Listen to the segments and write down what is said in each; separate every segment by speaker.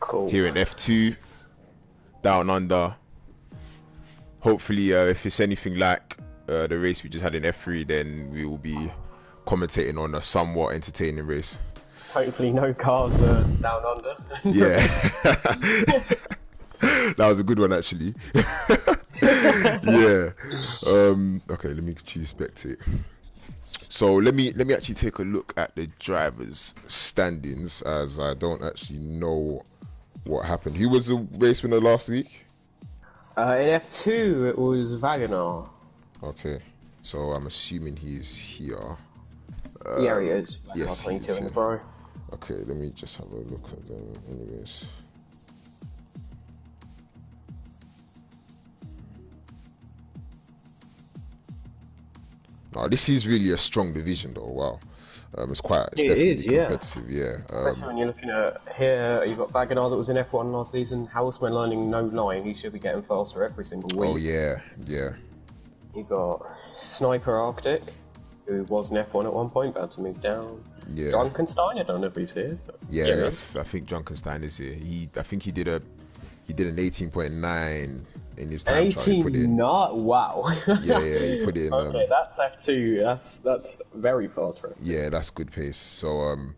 Speaker 1: Cool.
Speaker 2: here in F2, down under. Hopefully, if it's anything like the race we just had in F3, then we will be commentating on a somewhat entertaining race.
Speaker 1: Hopefully no cars down under.
Speaker 2: Yeah. That was a good one, actually. Yeah. Okay, let me choose spectate. So let me actually take a look at the drivers' standings, as I don't actually know what happened. Who was the race winner last week?
Speaker 1: In F2 it was Wagoner.
Speaker 2: Okay, so I'm assuming he's here.
Speaker 1: Yeah, he is.
Speaker 2: Yes,
Speaker 1: 22
Speaker 2: he's
Speaker 1: in the
Speaker 2: here.
Speaker 1: pro.
Speaker 2: Okay, let me just have a look at them. Anyways. Now, this is really a strong division, though. Wow, it's definitely competitive. Yeah.
Speaker 1: Especially when you're looking at here, you've got Wagoner that was in F1 last season. Houseman learning no line, he should be getting faster every single week.
Speaker 2: Oh yeah.
Speaker 1: You've got Sniper Arctic, who was in F1 at one point, about to move down.
Speaker 2: Yeah.
Speaker 1: Drunkenstein, I don't know if he's here.
Speaker 2: Yeah, I think Drunkenstein is here. I think he did an 18.9 in his time trial.
Speaker 1: 18, not wow.
Speaker 2: Yeah, he put it in.
Speaker 1: Okay, that's F2. That's very fast for him.
Speaker 2: Yeah, that's good pace. So I'm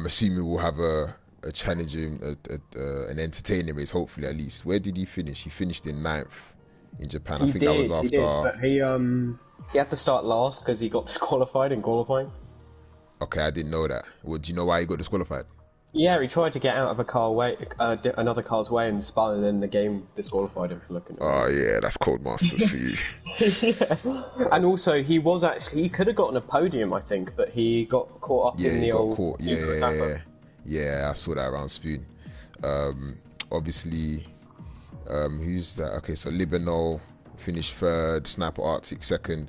Speaker 2: assuming we'll have a challenging, an entertaining race. Hopefully, at least. Where did he finish? He finished in 9th in Japan. I think that was after.
Speaker 1: He did, but he had to start last because he got disqualified in qualifying.
Speaker 2: Okay, I didn't know that. Well, do you know why he got disqualified?
Speaker 1: Yeah, he tried to get out of another car's way and spun, and then the game disqualified him for looking at
Speaker 2: Oh yeah, that's Codemasters for you.
Speaker 1: Yeah. And also, he could have gotten a podium, I think, but he got caught up in the old secret tapper.
Speaker 2: Yeah, I saw that around Spoon. Obviously, who's that? Okay, so Libano finished 3rd, Sniper Arctic 2nd.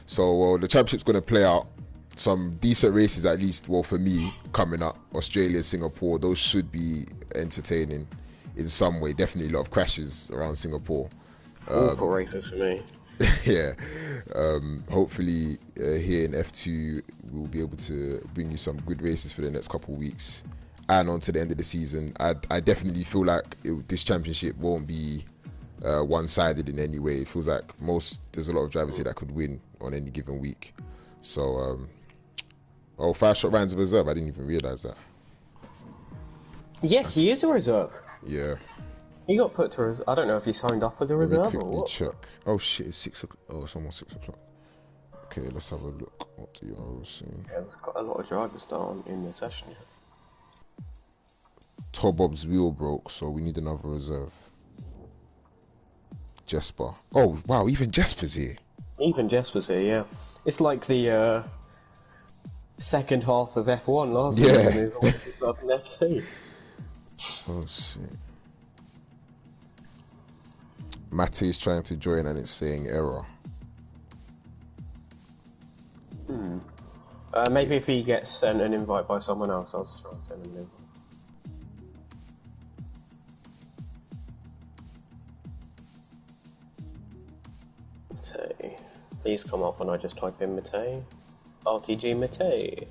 Speaker 2: So the championship's going to play out. Some decent races, at least, well, for me, coming up. Australia, Singapore, those should be entertaining in some way. Definitely a lot of crashes around Singapore.
Speaker 1: Awful races for me.
Speaker 2: Yeah. Hopefully, here in F2, we'll be able to bring you some good races for the next couple of weeks and on to the end of the season. I definitely feel like this championship won't be one-sided in any way. It feels like there's a lot of drivers here that could win on any given week. So, 5-shot Ryan's a reserve. I didn't even realise that.
Speaker 1: Yeah, he is a reserve.
Speaker 2: Yeah.
Speaker 1: He got put to reserve. I don't know if he signed up as a reserve or what.
Speaker 2: Check. Oh shit, it's 6 o'clock. Oh, it's almost 6 o'clock. Okay, let's have a look. What the hell is saying?
Speaker 1: Yeah, we've got a lot of drivers down in the session.
Speaker 2: Tobob's wheel broke, so we need another reserve. Jesper. Oh wow, even Jesper's here.
Speaker 1: Even Jesper's here, yeah. It's like the second half of F1 last season is all this up in F2.
Speaker 2: Oh shit. Mate is trying to join and it's saying error.
Speaker 1: Maybe if he gets sent an invite by someone else, I'll try and send him an invite. Mate. Please come up when I just type in Mate. RTG Mate.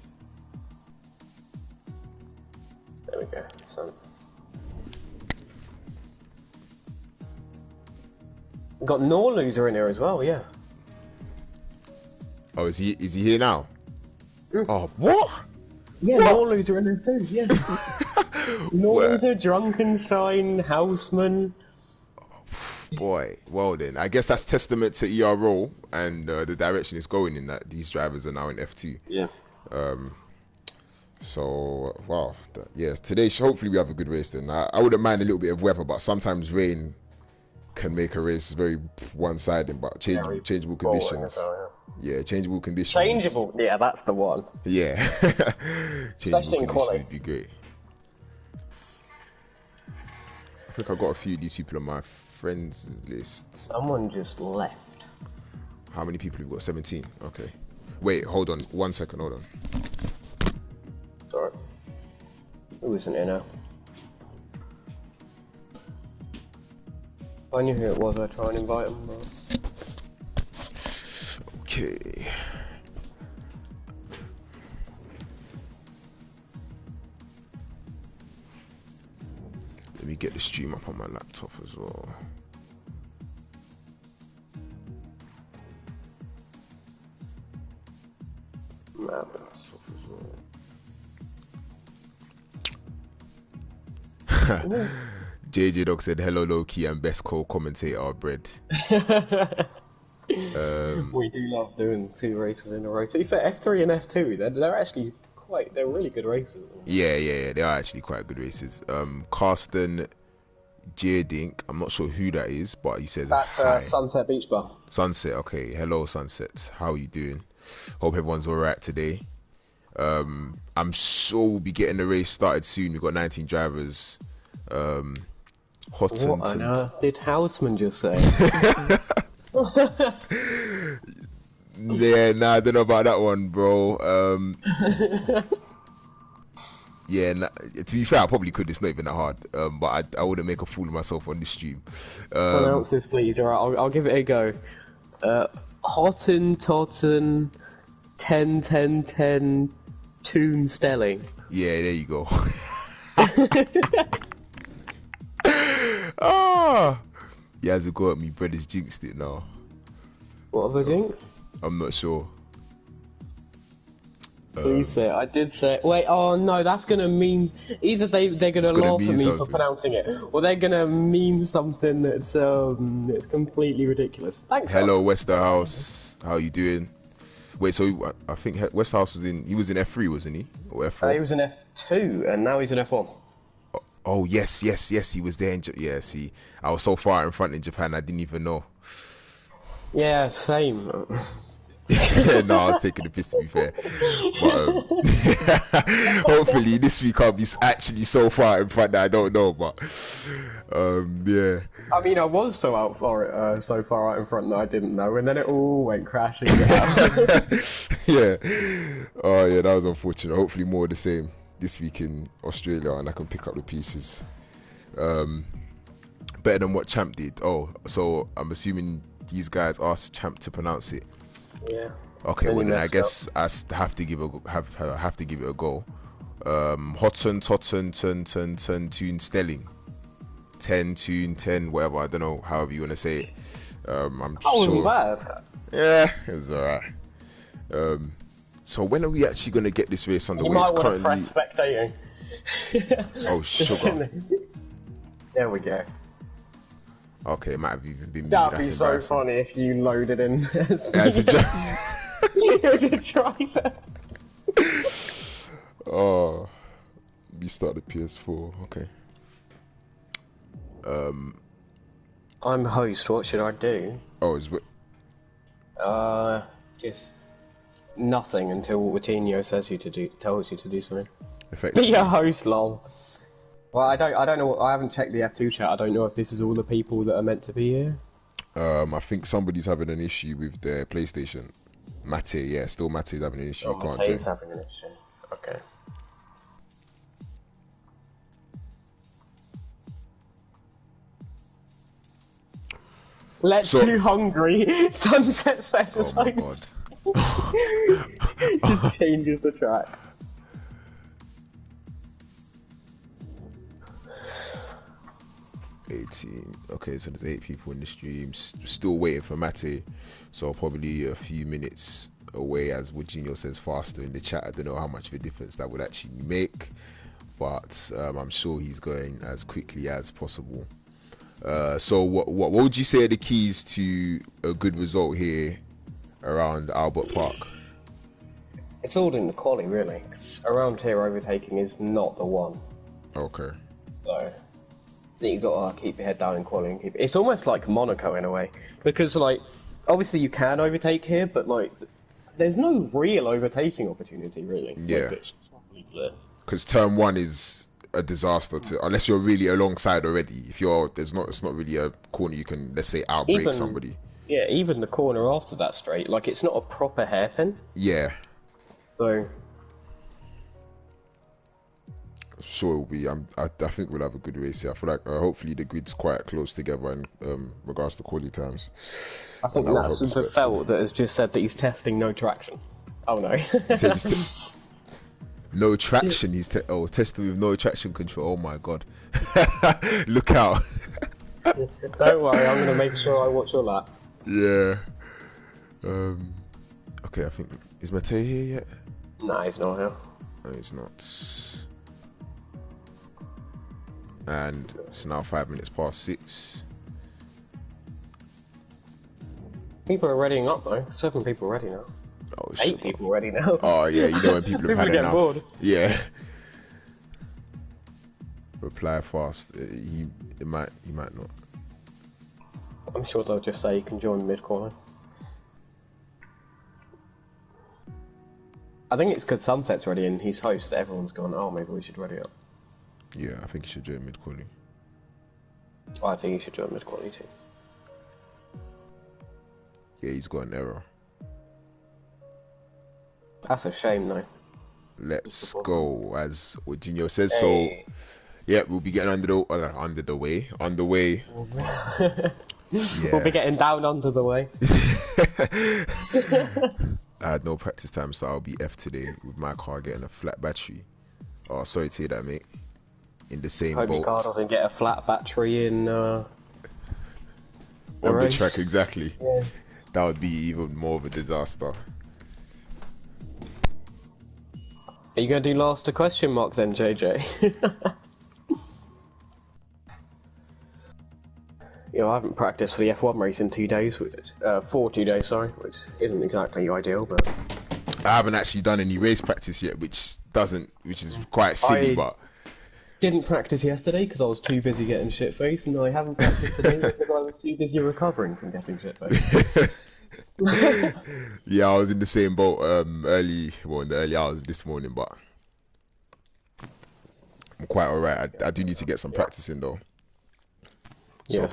Speaker 1: There we go. So. Got Norloser in here as well, yeah.
Speaker 2: Oh, is he here now? Oh, what?
Speaker 1: Yeah, Norloser in there too, yeah. Norloser, Drunkenstein, Houseman.
Speaker 2: Boy, well then, I guess that's testament to ERO and the direction it's going in, that these drivers are now in F2.
Speaker 1: Yeah.
Speaker 2: So, wow. Yes, today, hopefully we have a good race then. I wouldn't mind a little bit of weather, but sometimes rain can make a race very one-sided, but changeable conditions. Yeah, changeable conditions.
Speaker 1: Changeable, yeah, that's the one.
Speaker 2: Yeah.
Speaker 1: Especially in quality.
Speaker 2: Would be great. I think I've got a few of these people on my friends list.
Speaker 1: Someone just left.
Speaker 2: How many people have we got? 17. Okay. Wait, hold on. 1 second, hold on.
Speaker 1: Sorry. Who isn't here now? If I knew who it was, I'd try and invite him.
Speaker 2: Okay. me get the stream up on my laptop as well. JJ Dog said, hello Lowkey and best co-commentator bread.
Speaker 1: We do love doing 2 races in a row. To be fair, F3 and F2, they're actually they're really good races.
Speaker 2: Yeah, they are actually quite good races. Carsten Jadink, I'm not sure who that is, but he says
Speaker 1: that's
Speaker 2: hi.
Speaker 1: Sunset Beach Bar.
Speaker 2: Sunset, okay. Hello Sunset, how are you doing? Hope everyone's alright today. I'm sure we'll be getting the race started soon. We've got 19 drivers.
Speaker 1: What on earth did Houseman just say?
Speaker 2: Yeah, nah, I don't know about that one, bro. Yeah, to be fair, I probably could. It's not even that hard. But I wouldn't make a fool of myself on this stream.
Speaker 1: Pronounce this, please. All right, I'll give it a go. Totten, 10 Toon Stelling.
Speaker 2: Yeah, there you go. Ah, he has a go at me. Brother's jinxed it now.
Speaker 1: What have I jinxed?
Speaker 2: I'm not sure.
Speaker 1: Please say it. I did say it. Wait, oh no, that's gonna mean either they're gonna laugh at me for pronouncing it, or they're gonna mean something that's it's completely ridiculous. Thanks.
Speaker 2: Hello, Westerhouse. How you doing? Wait, so I think Westerhouse was in F3, wasn't he? Or F4?
Speaker 1: He was in F2, and now he's in F1.
Speaker 2: Oh yes, he was there. Yeah, see, I was so far in front in Japan, I didn't even know.
Speaker 1: Yeah, same.
Speaker 2: No, I was taking the piss, to be fair. But, hopefully this week I'll be actually so far in front that I don't know. But yeah.
Speaker 1: I mean, I was so far out in front that I didn't know, and then it all went crashing down.
Speaker 2: Yeah. Oh yeah, that was unfortunate. Hopefully more of the same this week in Australia, and I can pick up the pieces. Better than what Champ did. Oh, so I'm assuming these guys asked Champ to pronounce it.
Speaker 1: Yeah.
Speaker 2: Okay, well then I guess I have to give it a go. Hotten, Totten, Stelling. 10, whatever. I don't know, however you want to say it. I'm
Speaker 1: sure. Wasn't bad.
Speaker 2: Yeah, it was alright. So when are we actually going to get this race underway?
Speaker 1: You might want to press spectating.
Speaker 2: Oh, sugar.
Speaker 1: There we go.
Speaker 2: Okay, it might have even been me.
Speaker 1: That'd be so funny if you loaded in
Speaker 2: as a driver.
Speaker 1: As a driver.
Speaker 2: Oh, we start the PS4. Okay.
Speaker 1: I'm host. What should I do?
Speaker 2: Oh, is what?
Speaker 1: Just nothing until Coutinho tells you to do something.
Speaker 2: Effectively.
Speaker 1: Be a host, lol. Well, I don't know. I haven't checked the F2 chat. I don't know if this is all the people that are meant to be here.
Speaker 2: I think somebody's having an issue with their PlayStation. Mate, yeah, still Mate's having an issue.
Speaker 1: Oh, Mate's having an issue. Okay. Let's do Hungary. Sunset says as host. Just changes the track.
Speaker 2: Okay, so there's 8 people in the stream. Still waiting for Mate, so probably a few minutes away, as Wojinho says faster in the chat. I don't know how much of a difference that would actually make, but I'm sure he's going as quickly as possible. So what would you say are the keys to a good result here around Albert Park?
Speaker 1: It's all in the quali, really. Around here, overtaking is not the one.
Speaker 2: Okay.
Speaker 1: So you've got to keep your head down in quali and keep it. It's almost like Monaco in a way, because like obviously you can overtake here, but like there's no real overtaking opportunity really.
Speaker 2: Yeah.
Speaker 1: Like,
Speaker 2: because turn 1 is a disaster unless you're really alongside already. If it's not really a corner you can, let's say, outbrake somebody. Yeah,
Speaker 1: even the corner after that straight, like it's not a proper hairpin.
Speaker 2: Yeah.
Speaker 1: So.
Speaker 2: Sure, it will be. I think we'll have a good race here. I feel like hopefully the grid's quite close together in regards to quality times.
Speaker 1: I think that's the felt that has just said that he's testing no traction. Oh no.
Speaker 2: No traction. He's testing with no traction control. Oh my god! Look out!
Speaker 1: Don't worry, I'm gonna make sure I watch your lap.
Speaker 2: Yeah. Okay, I think is Mateo here yet?
Speaker 1: Nah, he's not here.
Speaker 2: No, he's not. And it's now 5 minutes past 6.
Speaker 1: People are readying up though. 7 people ready now.
Speaker 2: Oh,
Speaker 1: 8 people ready now.
Speaker 2: Oh yeah, you know when people have had enough.
Speaker 1: Bored.
Speaker 2: Yeah. Reply fast. He might not.
Speaker 1: I'm sure they'll just say you can join mid-corner. I think it's because Sunset's ready and he's host. Everyone's gone, oh, maybe we should ready up.
Speaker 2: Yeah, I think he should join mid-quality.
Speaker 1: I think he should join mid-quality too.
Speaker 2: Yeah, he's got an error.
Speaker 1: That's a shame though.
Speaker 2: Let's go, as what Junior says.
Speaker 1: Hey.
Speaker 2: So, yeah, we'll be getting on the way. Yeah.
Speaker 1: We'll be getting down under the way.
Speaker 2: I had no practice time, so I'll be F today with my car getting a flat battery. Oh, sorry to hear that, mate. In the same
Speaker 1: Hope
Speaker 2: boat.
Speaker 1: your car doesn't get a flat battery in
Speaker 2: on the track, exactly.
Speaker 1: Yeah.
Speaker 2: That would be even more of a disaster.
Speaker 1: Are you going to do last a question mark then, JJ? You know, I haven't practiced for the F1 race in 2 days, for 2 days, sorry, which isn't exactly ideal, but...
Speaker 2: I haven't actually done any race practice yet, which is quite silly, but...
Speaker 1: Didn't practice yesterday because I was too busy getting shit-faced, and I haven't practiced today because I was too busy recovering from getting shit-faced.
Speaker 2: Yeah, I was in the same boat in the early hours this morning, but I'm quite alright. I do need to get some practice in though. So yeah,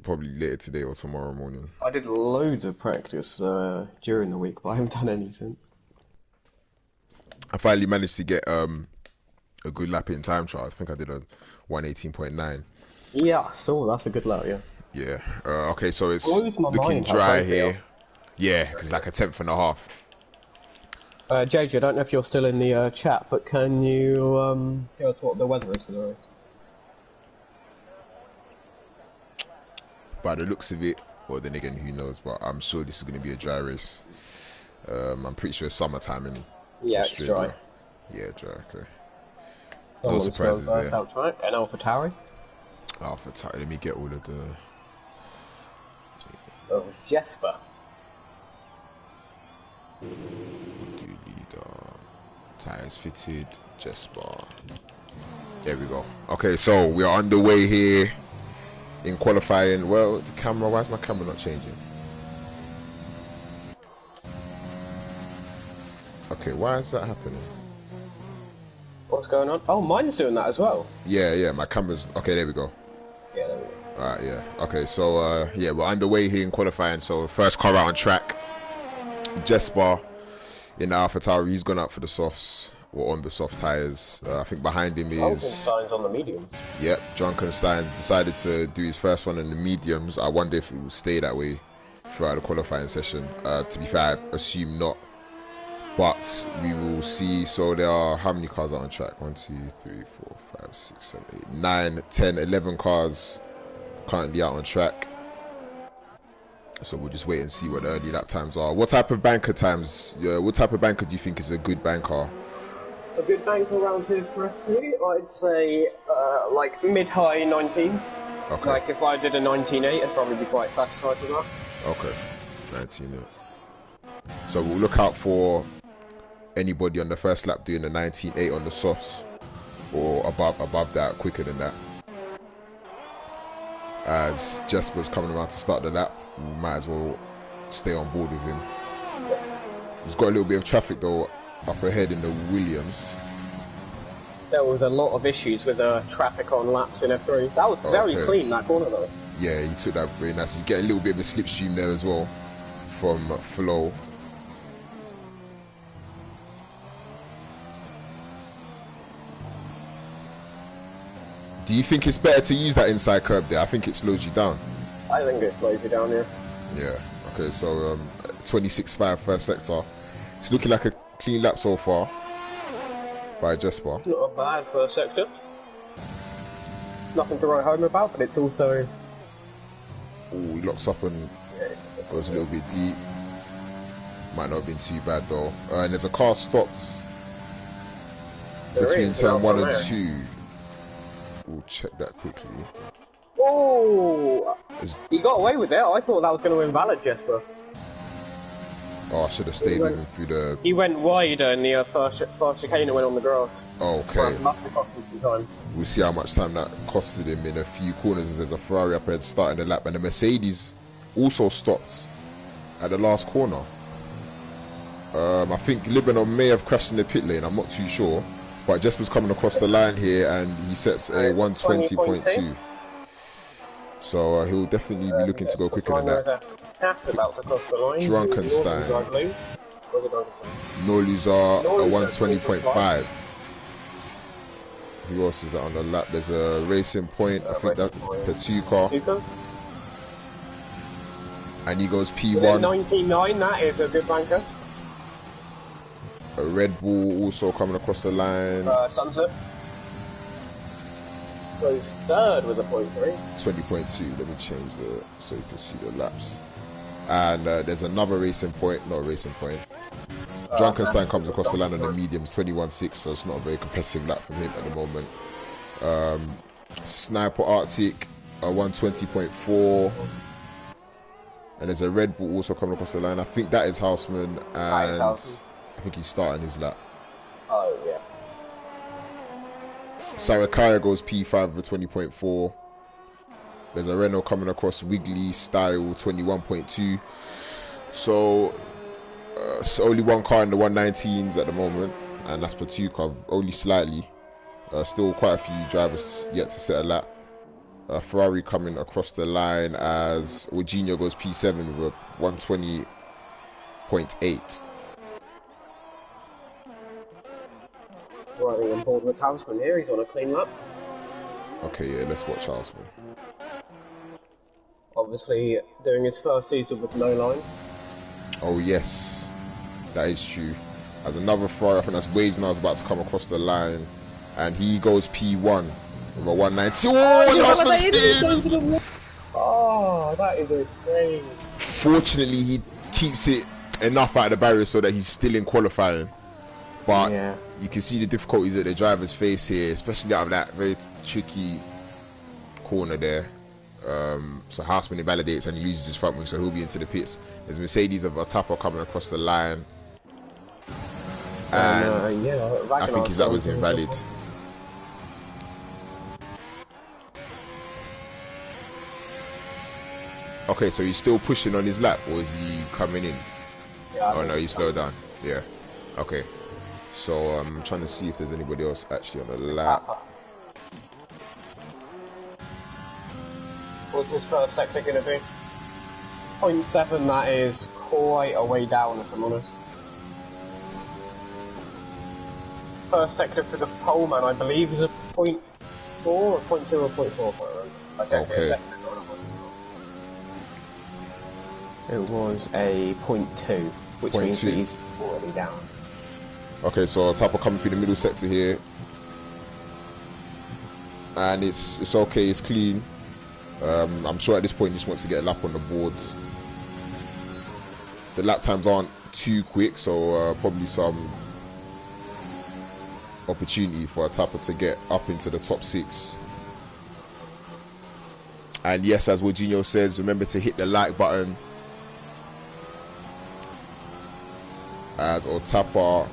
Speaker 2: probably later today or tomorrow morning.
Speaker 1: I did loads of practice during the week, but I haven't done any since.
Speaker 2: I finally managed to get a good lap in time trial. I think I did a 118.9.
Speaker 1: Yeah, I saw that's a good lap, yeah.
Speaker 2: Yeah. Okay, so it's looking dry here. Yeah, because it's like a 10th and a half.
Speaker 1: JJ, I don't know if you're still in the chat, but can you tell us what the weather is for the race?
Speaker 2: By the looks of it, well then again, who knows, but I'm sure this is going to be a dry race. I'm pretty sure it's summertime in
Speaker 1: Yeah,
Speaker 2: Australia.
Speaker 1: It's dry.
Speaker 2: Yeah, dry, okay.
Speaker 1: No
Speaker 2: surprises there.
Speaker 1: And AlphaTauri.
Speaker 2: AlphaTauri, let me get all of the...
Speaker 1: Oh, Jesper.
Speaker 2: Tires fitted, Jesper. There we go. Okay, so we are underway here in qualifying. Well, the camera, why is my camera not changing? Okay, why is that happening?
Speaker 1: What's going on? Oh, mine's doing that as well.
Speaker 2: Yeah, my camera's... Okay, there we go.
Speaker 1: Yeah, there we go.
Speaker 2: Alright, yeah. Okay, so, yeah, we're underway here in qualifying. So, first car out on track, Jesper in the AlphaTauri. He's gone out for the softs, or on the soft tyres. I think behind him is...
Speaker 1: Drunkenstein's on the mediums.
Speaker 2: Yep, Drunkenstein's decided to do his first one in the mediums. I wonder if it will stay that way throughout the qualifying session. To be fair, I assume not. But we will see. So there are how many cars are on track? 1, 2, 3, 4, 5, 6, 7, 8, 9, 10, 11 cars currently out on track. So we'll just wait and see what the early lap times are. What type of banker times? What type of banker do you think is a good banker?
Speaker 1: A good banker around here for F2, I'd say like mid-high 19s.
Speaker 2: Okay.
Speaker 1: Like if I did a 19.8, I'd probably be quite satisfied with that.
Speaker 2: Okay, 19.8. So we'll look out for anybody on the first lap doing the 19.8 on the softs, or above that, quicker than that. As Jesper's coming around to start the lap, we might as well stay on board with him. He's got a little bit of traffic though up ahead in the Williams.
Speaker 1: There was a lot of issues with traffic on laps in F3. That was very clean, that corner though.
Speaker 2: Yeah, he took that very nice. He's getting a little bit of a slipstream there as well from Flo. Do you think it's better to use that inside curb there? I think it slows you down.
Speaker 1: I think it slows you down, yeah.
Speaker 2: Yeah, okay, so 26.5 first sector. It's looking like a clean lap so far. by Jesper.
Speaker 1: It's not a bad first sector. Nothing to write home about, but it's also...
Speaker 2: Oh, he locks up and goes a little bit deep. Might not have been too bad though. And there's a car stopped between turn 1 and 2. We'll check that quickly.
Speaker 1: Oh! He got away with it. I thought that was going to invalid Jesper.
Speaker 2: Oh, I should have stayed with him through the...
Speaker 1: He went wider in the first chicane and went on the grass.
Speaker 2: Oh, okay.
Speaker 1: Must have cost him some time.
Speaker 2: We'll see how much time that costed him in a few corners. There's a Ferrari up ahead starting the lap, and the Mercedes also stopped at the last corner. I think Lebanon may have crashed in the pit lane, I'm not too sure. But Jesper's coming across the line here, and he sets a 120.2. So he'll definitely be looking to go quicker than that.
Speaker 1: About to cross the line.
Speaker 2: Drunkenstein. No loser, a 120.5. Who else is that on the lap? There's a Racing Point, I think that's Petuka. And he goes P1. 99,
Speaker 1: that is a good banker.
Speaker 2: A Red Bull also coming across the line.
Speaker 1: Sunset. Goes third with a 0.3.
Speaker 2: 20.2. Let me change the so you can see the laps. And there's another Racing Point, not a Racing Point. Drunkenstein comes across the line on the mediums, 21.6, so it's not a very competitive lap from him at the moment. Sniper Arctic, a 120.4. And there's a Red Bull also coming across the line. I think that is Houseman, and I think he's starting his lap.
Speaker 1: Oh, yeah.
Speaker 2: Sarakaya goes P5 with 20.4. There's a Renault coming across Wiggly Style 21.2. So it's only one car in the 119s at the moment, and that's Petuka, only slightly. Still quite a few drivers yet to set a lap. Ferrari coming across the line as Eugenio goes P7 with 120.8.
Speaker 1: Riding on board with Houseman here, he's on a clean lap.
Speaker 2: Okay, yeah, let's watch Houseman.
Speaker 1: Obviously doing his first season with no line.
Speaker 2: Oh yes, that is true. As another Ferrari, I think that's Wade now is about to come across the line, and he goes P1 with a 190.
Speaker 1: Oh, that is a shame.
Speaker 2: Fortunately, he keeps it enough out of the barrier so that he's still in qualifying. But yeah, you can see the difficulties that the drivers face here, especially out of that very tricky corner there. So Houseman invalidates and he loses his front wing, so he'll be into the pits. There's Mercedes of Atapa coming across the line, and yeah, I think that was invalid. Okay, so he's still pushing on his lap, or is he coming in? Yeah, oh no, he slowed down. Yeah. Okay. So I'm trying to see if there's anybody else actually on the lap.
Speaker 1: What's this first sector going to be? 0.7, that is quite a way down, if I'm honest. First sector for the poleman, I believe, is a 0.4 or 0.2 or 0.4. I checked it a second ago. It was a 0.2, which means that he's already down.
Speaker 2: Okay, so Tapa coming through the middle sector here, and it's okay, it's clean. I'm sure at this point he just wants to get a lap on the boards. The lap times aren't too quick, so probably some opportunity for a Tapa to get up into the top 6. And yes, as Eugenio says, remember to hit the like button, as Otapa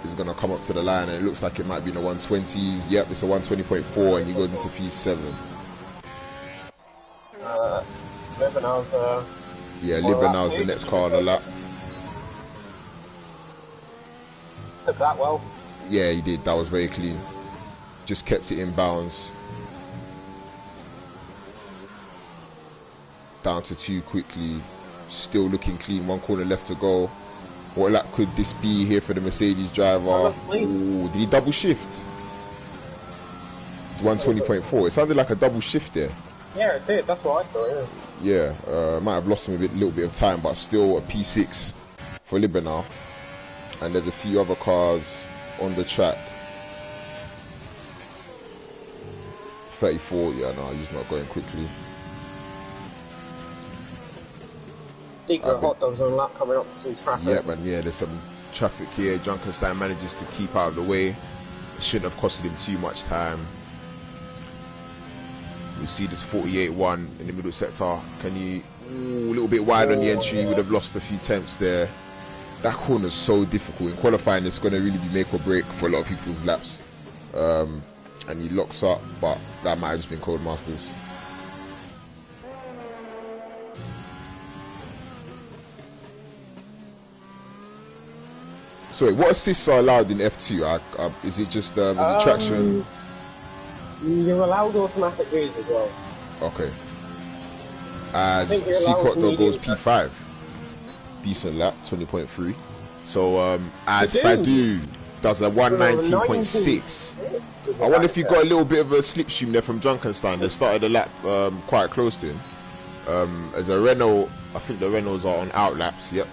Speaker 2: is going to come up to the line, and it looks like it might be in the 120s. Yep, it's a 120.4, and he goes into P7. Yeah, Libanau's the next car on the lap.
Speaker 1: Took that well.
Speaker 2: Yeah, he did. That was very clean. Just kept it in bounds. Down to 2 quickly. Still looking clean. 1 corner left to go. What lap could this be here for the Mercedes driver? Ooh, did he double shift? 120.4. It sounded like a double shift there.
Speaker 1: Yeah, it did. That's what I thought, yeah.
Speaker 2: Yeah, might have lost him a little bit of time, but still a P6 for Libanau. And there's a few other cars on the track. 34. Yeah, no, he's not going quickly.
Speaker 1: Secret hot dogs on lap coming up to some traffic.
Speaker 2: Yeah, man. Yeah, there's some traffic here. Junkenstein manages to keep out of the way. It shouldn't have costed him too much time. You see this 48-1 in the middle sector. Can you... Ooh, a little bit wide on the entry. Would have lost a few tenths there. That corner's so difficult. In qualifying, it's going to really be make or break for a lot of people's laps. And he locks up, but that might have just been Codemasters. Sorry, what assists are allowed in F2? Is it just is it traction?
Speaker 1: You're allowed automatic moves as well.
Speaker 2: Okay. As Secret Dog goes P5. Decent lap, 20.3. So as Fadu does a 119.6. I wonder if he got a little bit of a slipstream there from Junkenstein. They started the lap quite close to him. As a Renault, I think the Renaults are on out laps. Yep.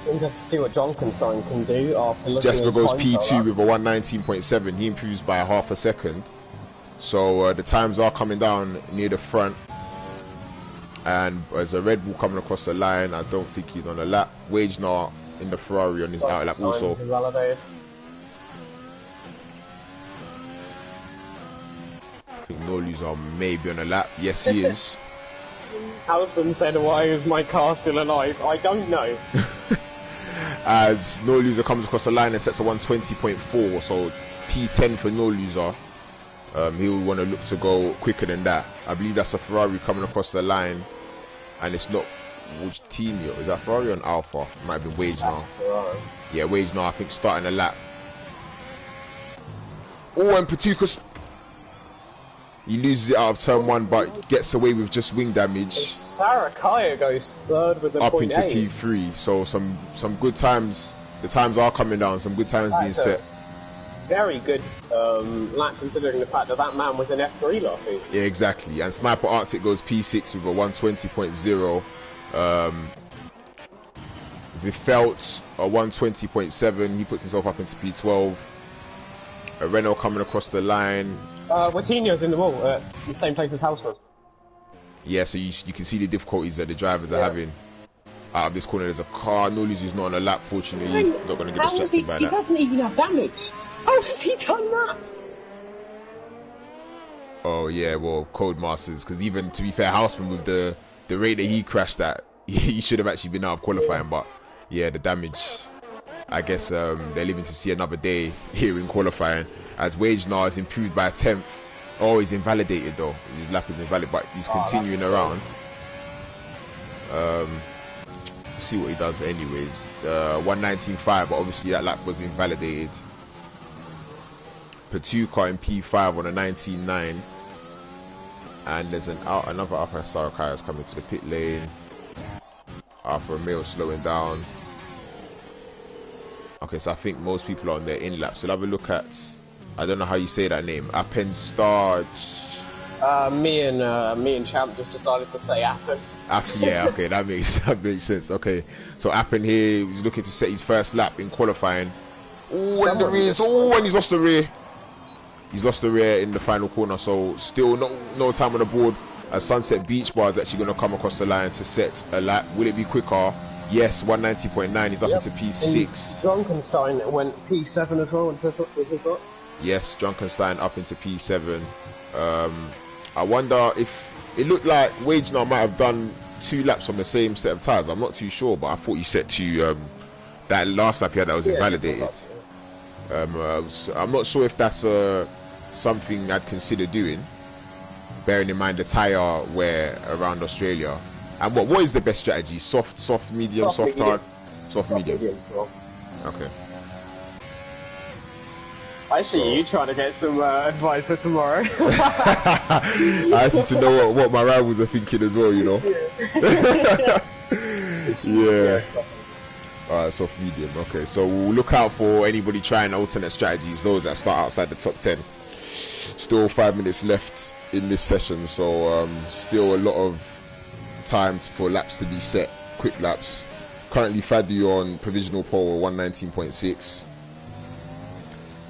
Speaker 1: We'll have to see what Junkenstein can do after looking
Speaker 2: Jesper
Speaker 1: at his
Speaker 2: goes
Speaker 1: time
Speaker 2: P2 with a 119.7. He improves by half a second. So the times are coming down near the front. And as a Red Bull coming across the line, I don't think he's on a lap. Wagener in the Ferrari on his out lap also.
Speaker 1: I
Speaker 2: think Norlus are maybe on a lap. Yes, he is.
Speaker 1: Husband said, why is my car still alive? I don't know.
Speaker 2: As Norluser comes across the line and sets a 120.4, so P10 for Norluser. He'll want to look to go quicker than that. I believe that's a Ferrari coming across the line, and it's not which team yet. Is that Ferrari or an Alpha? It might be Wagener. Yeah, Wagener, I think, starting a lap. Oh, and Patukas. He loses it out of turn 1, but gets away with just wing damage.
Speaker 1: Sarakaya goes third with a
Speaker 2: up into
Speaker 1: 0.8.
Speaker 2: P3. So some good times. The times are coming down. Some good times being set.
Speaker 1: Very good lap considering the fact that that man was in F3 last season.
Speaker 2: Yeah, exactly. And Sniper Arctic goes P6 with a 120.0. Vifelt a 120.7. He puts himself up into P12. A Renault coming across the line.
Speaker 1: Watinho's in the wall at the same place as Houseman.
Speaker 2: Yeah, so you can see the difficulties that the drivers are having. Out of this corner, there's a car. Norlus is not on a lap, fortunately. Not going to get distracted by that.
Speaker 1: He doesn't even have damage. How has he done that?
Speaker 2: Oh, yeah, well, Codemasters. Because even, to be fair, Houseman, with the rate that he crashed at, he should have actually been out of qualifying. But, yeah, the damage. I guess they're living to see another day here in qualifying. As Wagener is improved by a 10th. Oh, he's invalidated though. His lap is invalid, but he's continuing around. See what he does anyways. 119.5, but obviously that lap was invalidated. Patuka in P5 on a 19.9. And there's another Alfa Sarakaya is coming to the pit lane. Alfa Romeo slowing down. Okay, so I think most people are on their in laps. So we'll have a look at, I don't know how you say that name. Appenstarge.
Speaker 1: Me and Champ just decided to say Appen.
Speaker 2: Yeah, okay, that makes sense. Okay, so Appen here, he's looking to set his first lap in qualifying. Oh, and the rear. Oh, and he's lost the rear. He's lost the rear in the final corner. So still no time on the board. As Sunset Beach Bar is actually going to come across the line to set a lap. Will it be quicker? Yes, 190.9. He's up into P6.
Speaker 1: Drunkenstein went P7 as well. Was his what?
Speaker 2: Yes, Drunkenstein up into P7. I wonder if it looked like Wagener might have done 2 laps on the same set of tyres. I'm not too sure, but I thought he set to that last lap he had that was invalidated. I'm not sure if that's something I'd consider doing, bearing in mind the tyre wear around Australia. And what is the best strategy? Soft, medium, soft, hard? Soft, medium. Okay.
Speaker 1: I see you trying to get some advice for tomorrow.
Speaker 2: I need to know what my rivals are thinking as well, you know. Yeah. Alright, soft medium. Okay, so we'll look out for anybody trying alternate strategies, those that start outside the top 10. Still 5 minutes left in this session, so still a lot of time for laps to be set, quick laps. Currently Fadu on provisional pole 119.6.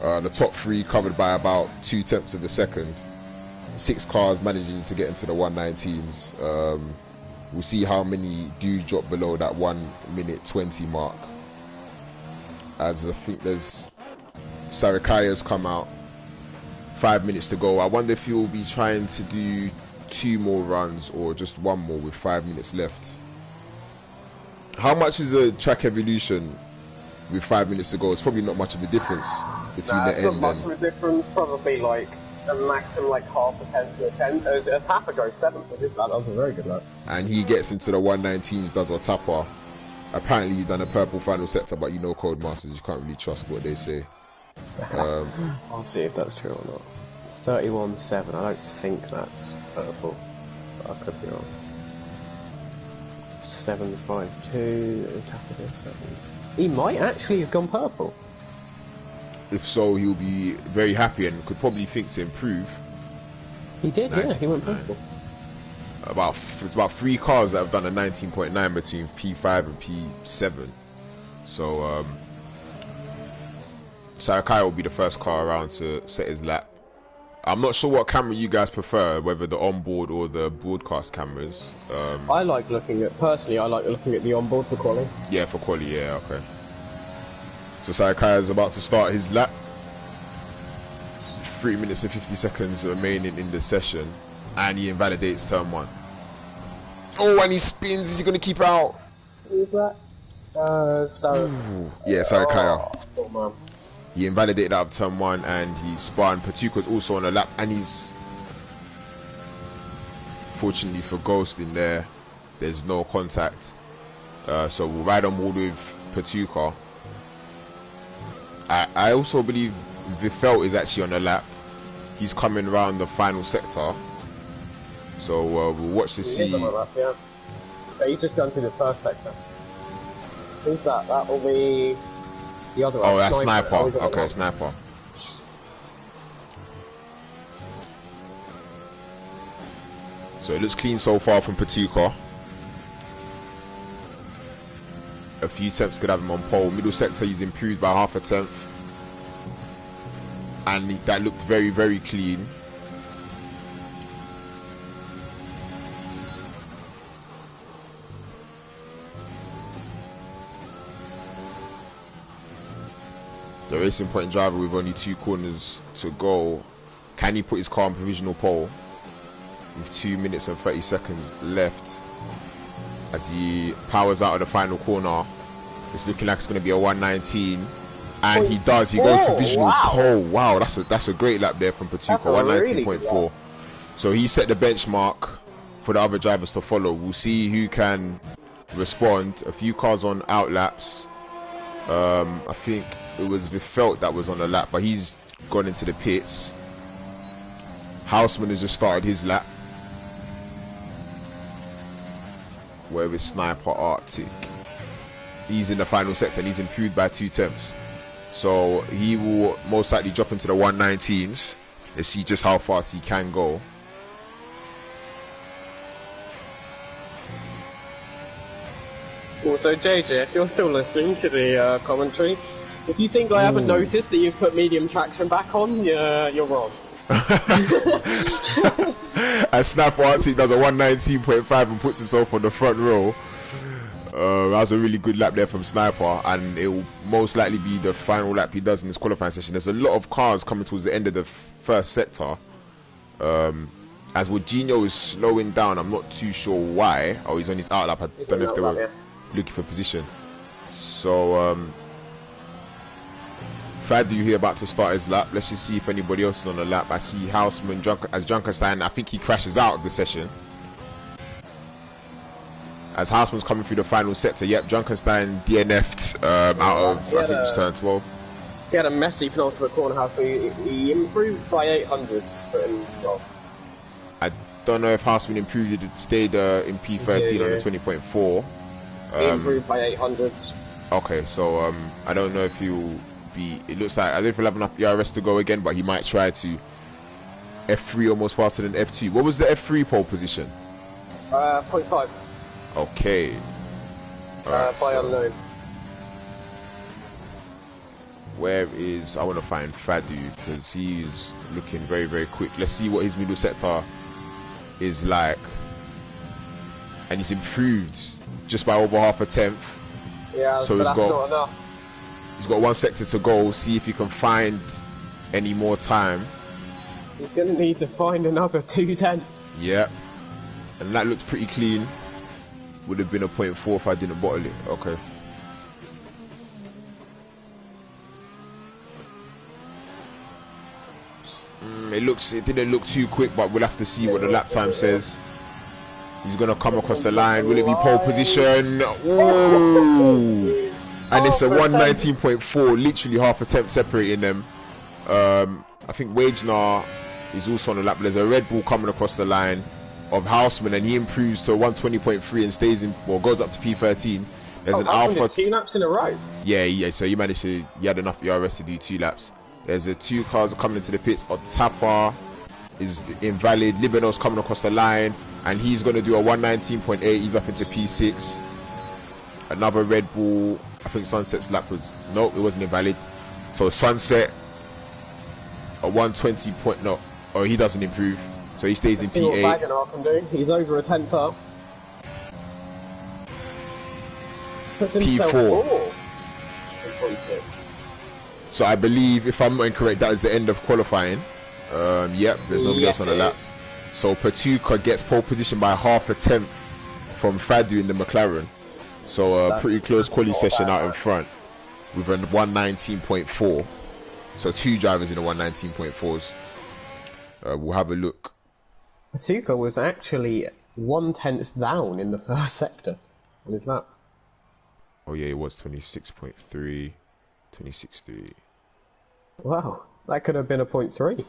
Speaker 2: The top 3 covered by about 0.2 of a second. 6 cars managing to get into the 119s. We'll see how many do drop below that 1 minute 20 mark. As I think there's Sarakaya's come out. 5 minutes to go. I wonder if he'll be trying to do 2 more runs or just 1 more with 5 minutes left. How much is a track evolution with 5 minutes to go? It's probably not much of a difference between the end and...
Speaker 1: not much of a difference. Probably like a maximum like half a tenth to a tenth. A tapper goes 7th with his lap. That was a very good lap.
Speaker 2: And he gets into the 119s, does a tapper. Apparently he done a purple final sector, but you know Codemasters, you can't really trust what they say.
Speaker 1: I'll see if that's true or not. 31.7. I don't think that's purple, but I could be wrong. 7.52. Tapper goes 7. He might actually have gone purple.
Speaker 2: If so, he'll be very happy and could probably think to improve.
Speaker 1: He did, yeah, he went purple.
Speaker 2: It's about 3 cars that have done a 19.9 between P5 and P7. So Sarakaya will be the first car around to set his lap. I'm not sure what camera you guys prefer, whether the onboard or the broadcast cameras.
Speaker 1: I like looking at the onboard for quali.
Speaker 2: Yeah, for quali, yeah, okay. So Sarakaya is about to start his lap. 3 minutes and 50 seconds remaining in the session, and he invalidates turn 1. Oh, and he spins. Is he going to keep out?
Speaker 1: Who's that?
Speaker 2: Yeah, Sarakaya.
Speaker 1: Oh, man.
Speaker 2: He invalidated out of turn 1 and he spun. Patuka's also on the lap, and he's... Fortunately for Ghost in there, there's no contact. So we'll ride on board with Patuka. I also believe Vifelt is actually on the lap. He's coming around the final sector. So we'll watch to see.
Speaker 1: Lap, yeah. But he's just gone through the first sector. Who's that? That will be the other one.
Speaker 2: Oh, that's Sniper. Okay, Sniper. So it looks clean so far from Patuka. A few tenths could have him on pole. Middle sector, he's improved by half a tenth. And that looked very, very clean. The Racing Point driver with only 2 corners to go. Can he put his car on provisional pole? With 2 minutes and 30 seconds left. As he powers out of the final corner. It's looking like it's going to be a 119. And he does. He goes provisional pole. Wow, that's a great lap there from Patuka. 119.4. Really, so he set the benchmark for the other drivers to follow. We'll see who can respond. A few cars on out laps. I think it was Vifelt that was on the lap, but he's gone into the pits. Houseman has just started his lap. Where is Sniper Arctic? He's in the final sector and he's improved by 2 tenths. So he will most likely drop into the 119s. Let's see just how fast he can go.
Speaker 1: Also, JJ, if you're still listening to the commentary, if you think I haven't noticed that you've put medium traction back on, you're wrong.
Speaker 2: As Sniper Arctic does a 119.5 and puts himself on the front row. That was a really good lap there from Sniper, and it will most likely be the final lap he does in this qualifying session. There's a lot of cars coming towards the end of the first sector. As Wojinho is slowing down, I'm not too sure why. Oh, he's on his out lap. I don't know if they were looking for position. So, Fadu here about to start his lap. Let's just see if anybody else is on the lap. I see Houseman, Junkenstein. I think he crashes out of the session. As Houseman's coming through the final sector. Yep, Junkenstein DNF'd out of, I think it's turn 12.
Speaker 1: He had a messy penultimate corner half. He improved by 800.
Speaker 2: I don't know if Houseman improved it, stayed in P13 on the 20.4.
Speaker 1: He improved by 800s.
Speaker 2: Okay, so I don't know if he'll be... It looks like I don't know if he'll have enough ERS to go again, but he might try to F3 almost faster than F2. What was the F3 pole position?
Speaker 1: 0.5.
Speaker 2: Okay.
Speaker 1: By unknown.
Speaker 2: where is... I want to find Fadu because he's looking very, very quick. Let's see what his middle sector is like. And he's improved just by over half a tenth.
Speaker 1: Yeah,
Speaker 2: so
Speaker 1: but that's not enough.
Speaker 2: He's got one sector to go. See if he can find any more time.
Speaker 1: He's going to need to find another 2/10.
Speaker 2: Yep. And that looks pretty clean. Would have been a 0.4 if I didn't bottle it. Okay. It didn't look too quick, but we'll have to see what the lap time says. He's gonna come across the line. Will it be pole position? Whoa! And it's a 119.4, literally half a tenth separating them. I think Wagener is also on the lap. There's a Red Bull coming across the line of Houseman, and he improves to a 120.3 and stays in, well, goes up to P13. There's an Alpha.
Speaker 1: 2 laps in a row.
Speaker 2: Yeah. So he had enough ERS to do 2 laps. There's 2 cars coming into the pits. Otapa is invalid. Libano's coming across the line, and he's going to do a 119.8. He's up into P6. Another Red Bull. I think Sunset's lap was... No, it wasn't invalid. So Sunset, a 120 point... No. Oh, he doesn't improve. So he stays in
Speaker 1: see
Speaker 2: P8.
Speaker 1: What Wagonar can do. He's over a 10th up. Puts himself
Speaker 2: P4. So I believe, if I'm not incorrect, that is the end of qualifying. Yep, there's nobody else on the lap. So Patuka gets pole position by half a tenth from Fadu in the McLaren. So a pretty close quali session out in front with a 119.4. So 2 drivers in the 119.4s. We'll have a look.
Speaker 1: Patuka was actually 1/10 down in the first sector on his lap.
Speaker 2: Oh yeah, it was 26.3, 26.3.
Speaker 1: Wow, that could have been a 0.3.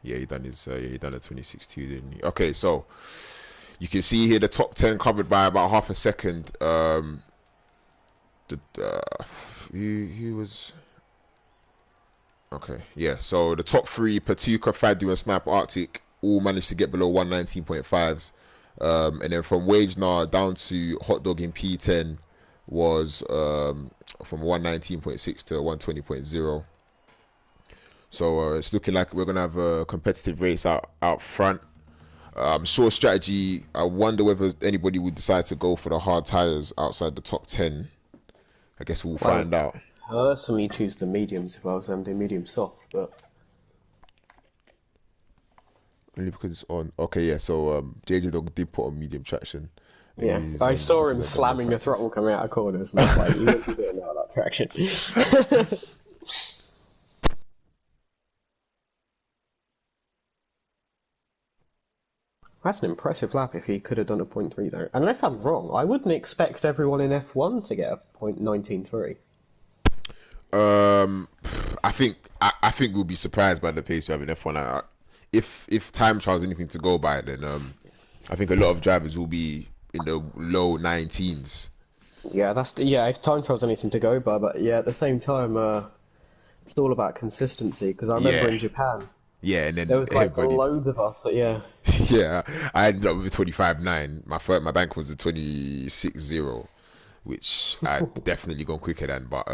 Speaker 2: Yeah, he done a 26.2, didn't he? Okay, so you can see here the top 10 covered by about half a second. He was... Okay, yeah, so the top 3, Patuka, Fadu and Sniper Arctic, all managed to get below 119.5s. And then from Wagenar down to Hot Dog in P10 was from 119.6 to 120.0. So it's looking like we're going to have a competitive race out front. I'm sure strategy, I wonder whether anybody would decide to go for the hard tyres outside the top 10. I guess we'll find out.
Speaker 1: Personally choose the mediums if I was doing medium soft, but...
Speaker 2: Only because it's on. Okay, yeah, so JJ Dog did put on medium traction.
Speaker 1: Yeah, I saw him slamming the throttle coming out of corners, and I was like, you won't be doing that traction. That's an impressive lap if he could have done a 0.3 there. Unless I'm wrong, I wouldn't expect everyone in F1 to get a 0.193.
Speaker 2: I think we'll be surprised by the pace we have in F1. If time trials anything to go by, then I think a lot of drivers will be in the low 19s.
Speaker 1: Yeah, if time trials anything to go by, but yeah, at the same time, it's all about consistency. Because I remember in Japan,
Speaker 2: and then
Speaker 1: there was like loads of us. Yeah,
Speaker 2: yeah, I ended up with a 25.9. My bank was a 26.0, which I'd definitely gone quicker than. But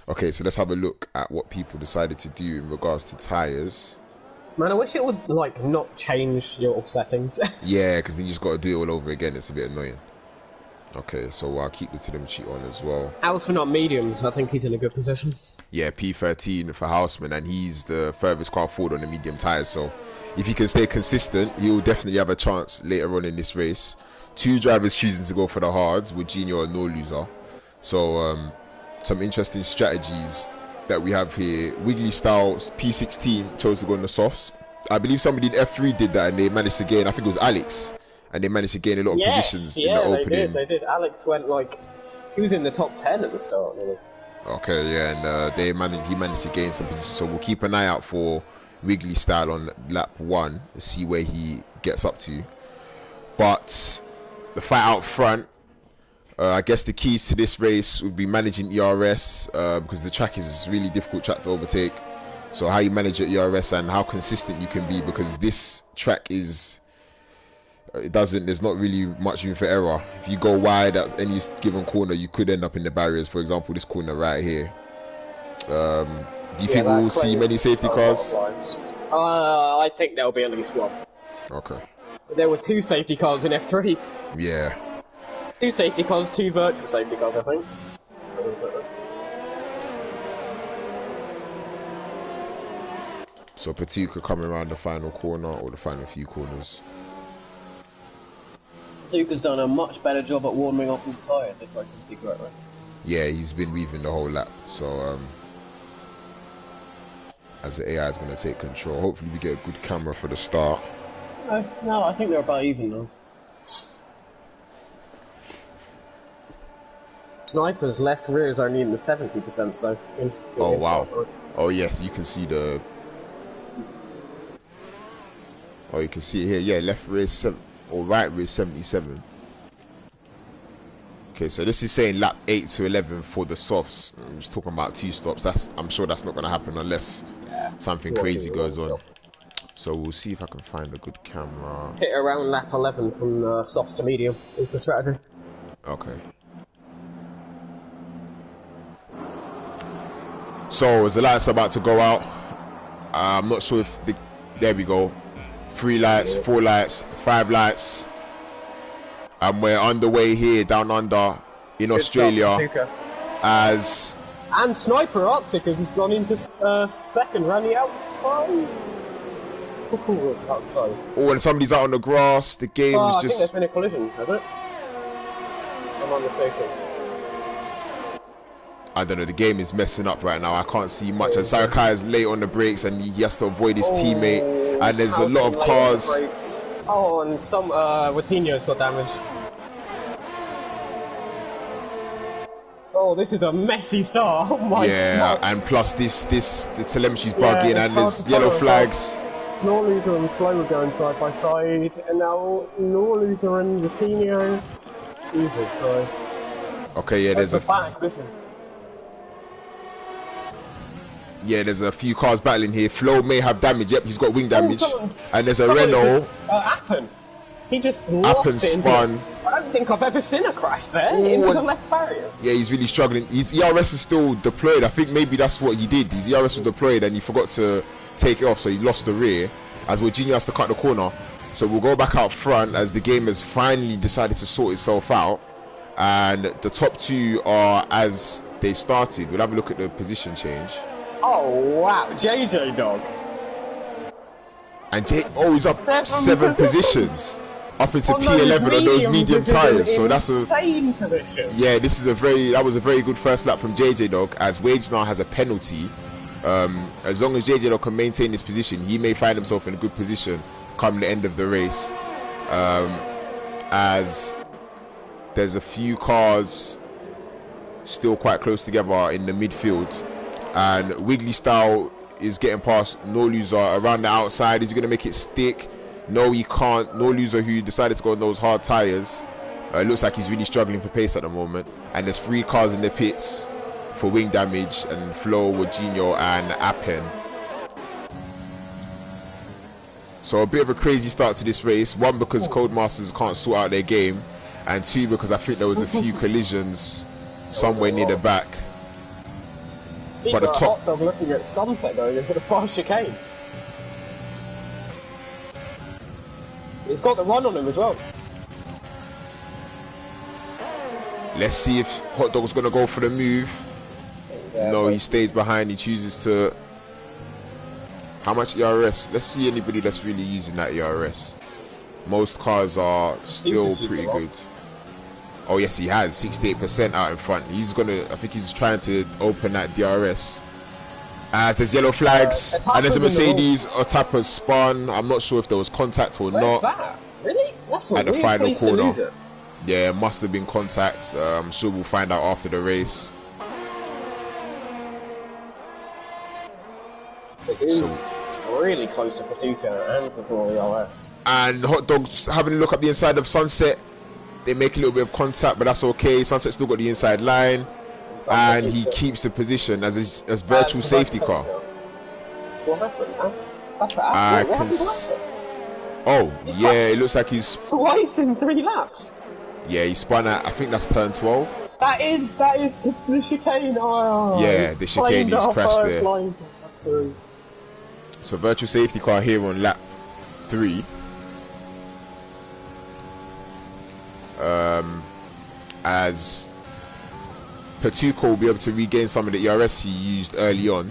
Speaker 2: okay, so let's have a look at what people decided to do in regards to tires.
Speaker 1: Man, I wish it would, like, not change your settings.
Speaker 2: Yeah, because then you just got to do it all over again. It's a bit annoying. Okay, so I'll keep the telemetry on as well.
Speaker 1: As for not mediums, I think he's in a good position.
Speaker 2: Yeah, P13 for Houseman, and he's the furthest car forward on the medium tyres. So if he can stay consistent, he will definitely have a chance later on in this race. 2 drivers choosing to go for the hards with Junior and No Loser. So some interesting strategies that we have here. Wiggly Style P16 chose to go in the softs. I believe somebody in F3 did that, and they managed to gain, I think it was Alex, and they managed to gain a lot of positions in the opening.
Speaker 1: They did. Alex went he was in the top 10 at the start, really.
Speaker 2: Okay, yeah, and he managed to gain some positions. So we'll keep an eye out for Wiggly Style on lap 1 to see where he gets up to. But the fight out front, I guess the keys to this race would be managing ERS, because the track is a really difficult track to overtake. So how you manage your ERS and how consistent you can be, because this track is it doesn't. There's not really much room for error. If you go wide at any given corner, you could end up in the barriers. For example, this corner right here. Do you think we'll see many safety cars?
Speaker 1: I think there'll be at least one.
Speaker 2: Okay.
Speaker 1: There were 2 safety cars in F3.
Speaker 2: Yeah.
Speaker 1: 2 safety cars, 2 virtual safety cars, I think.
Speaker 2: So Patuka coming around the final corner, or the final few corners.
Speaker 1: Patuka's done a much better job at warming up his tyres, if I can see correctly.
Speaker 2: Yeah, he's been weaving the whole lap. So as the AI is going to take control, hopefully we get a good camera for the start.
Speaker 1: No, I think they're about even now. Sniper's left rear is only in the 70%, so...
Speaker 2: Oh, wow. Oh, yes, you can see the... Oh, you can see it here. Yeah, left rear is or right rear 77. Okay, so this is saying lap 8 to 11 for the softs. I'm just talking about 2 stops. I'm sure that's not going to happen unless something crazy goes on. So we'll see if I can find a good camera.
Speaker 1: Hit around lap 11 from softs to medium is the strategy.
Speaker 2: Okay. So as the lights are about to go out, I'm not sure if there we go. 3 lights, 4 lights, 5 lights, and we're underway here down under in Australia. As
Speaker 1: and Sniper up because he's gone into second, ran the outside.
Speaker 2: Oh, and somebody's out on the grass. The game is
Speaker 1: I
Speaker 2: just.
Speaker 1: think there's been a collision, has it? I'm on the station.
Speaker 2: I don't know, the game is messing up right now. I can't see much. And Sarakai is late on the brakes and he has to avoid his teammate. And there's a lot of cars.
Speaker 1: Oh, and some Watinho's got damage. Oh, this is a messy start. Oh my God.
Speaker 2: And plus the telemetry's bugging and there's yellow flags.
Speaker 1: Norloser and Flo are going side by side, and now Norloser and Watinho. Jesus Christ.
Speaker 2: Okay, yeah, there's there's a few cars battling here. Flo may have damage. Yep, he's got wing damage. And there's a Renault.
Speaker 1: Appen. He just lost
Speaker 2: Appen spun.
Speaker 1: I don't think I've ever seen a crash there into the left barrier.
Speaker 2: Yeah, he's really struggling. His ERS is still deployed. I think maybe that's what he did. His ERS was deployed and he forgot to take it off, so he lost the rear. As Virginia has to cut the corner. So we'll go back out front as the game has finally decided to sort itself out. And the top 2 are as they started. We'll have a look at the position change.
Speaker 1: Oh wow, JJ Dog.
Speaker 2: And he's up 7 positions. Up into P11 on those medium tyres. So that's
Speaker 1: insane position.
Speaker 2: Yeah, that was a very good first lap from JJ Dog, as Wage now has a penalty. As long as JJ Dog can maintain this position, he may find himself in a good position come the end of the race. As there's a few cars still quite close together in the midfield. And Wiggly Style is getting past No Loser around the outside. Is he going to make it stick? No, he can't. No Loser, who decided to go on those hard tyres. It looks like he's really struggling for pace at the moment. And there's 3 cars in the pits for wing damage, and Flo, Wajinho and Appen. So a bit of a crazy start to this race. 1, because Codemasters can't sort out their game. And 2, because I think there was a few collisions somewhere near the back.
Speaker 1: But the top dog looking at sunset going into the fast chicane. He's got the run on him as well.
Speaker 2: Let's see if Hot Dog's going to go for the move. Yeah, no, he stays behind. He chooses to... How much ERS? Let's see anybody that's really using that ERS. Most cars are still pretty good. Oh yes, he has 68% out in front. He's gonna. I think he's trying to open that DRS. As there's yellow flags and there's a Mercedes. Otapa spun. I'm not sure if there was contact or not.
Speaker 1: That? Really? That's
Speaker 2: at the final corner. Yeah, must have been contact. I'm sure we'll find out after the race.
Speaker 1: So, really close to Patuka and Gregory OS.
Speaker 2: And Hot Dog's having a look up the inside of Sunset. They make a little bit of contact, but that's okay. Sunset still got the inside line, and he keeps the position as virtual safety car.
Speaker 1: What happened?
Speaker 2: Oh, yeah, it looks like he's...
Speaker 1: Twice in 3 laps.
Speaker 2: Yeah, he spun at, I think that's turn 12.
Speaker 1: That is the chicane. Oh,
Speaker 2: yeah, the chicane, he's crashed there.
Speaker 1: Line.
Speaker 2: So virtual safety car here on lap 3. As Patuco will be able to regain some of the ERS he used early on,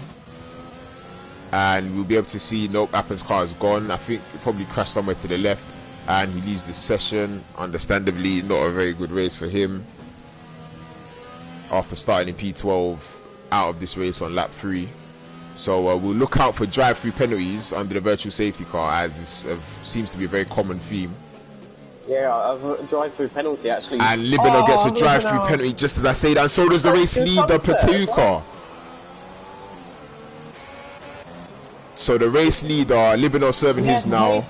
Speaker 2: and we'll be able to see nope, Appen's car is gone. I think he probably crashed somewhere to the left, and he leaves the session. Understandably, not a very good race for him after starting in P12 out of this race on lap 3. So we'll look out for drive-through penalties under the virtual safety car, as this seems to be a very common theme.
Speaker 1: Yeah, a drive-through penalty actually.
Speaker 2: And Libano gets a drive-through penalty just as I say that, and so does the race leader, Patuca. So the race leader, Libano, serving his now.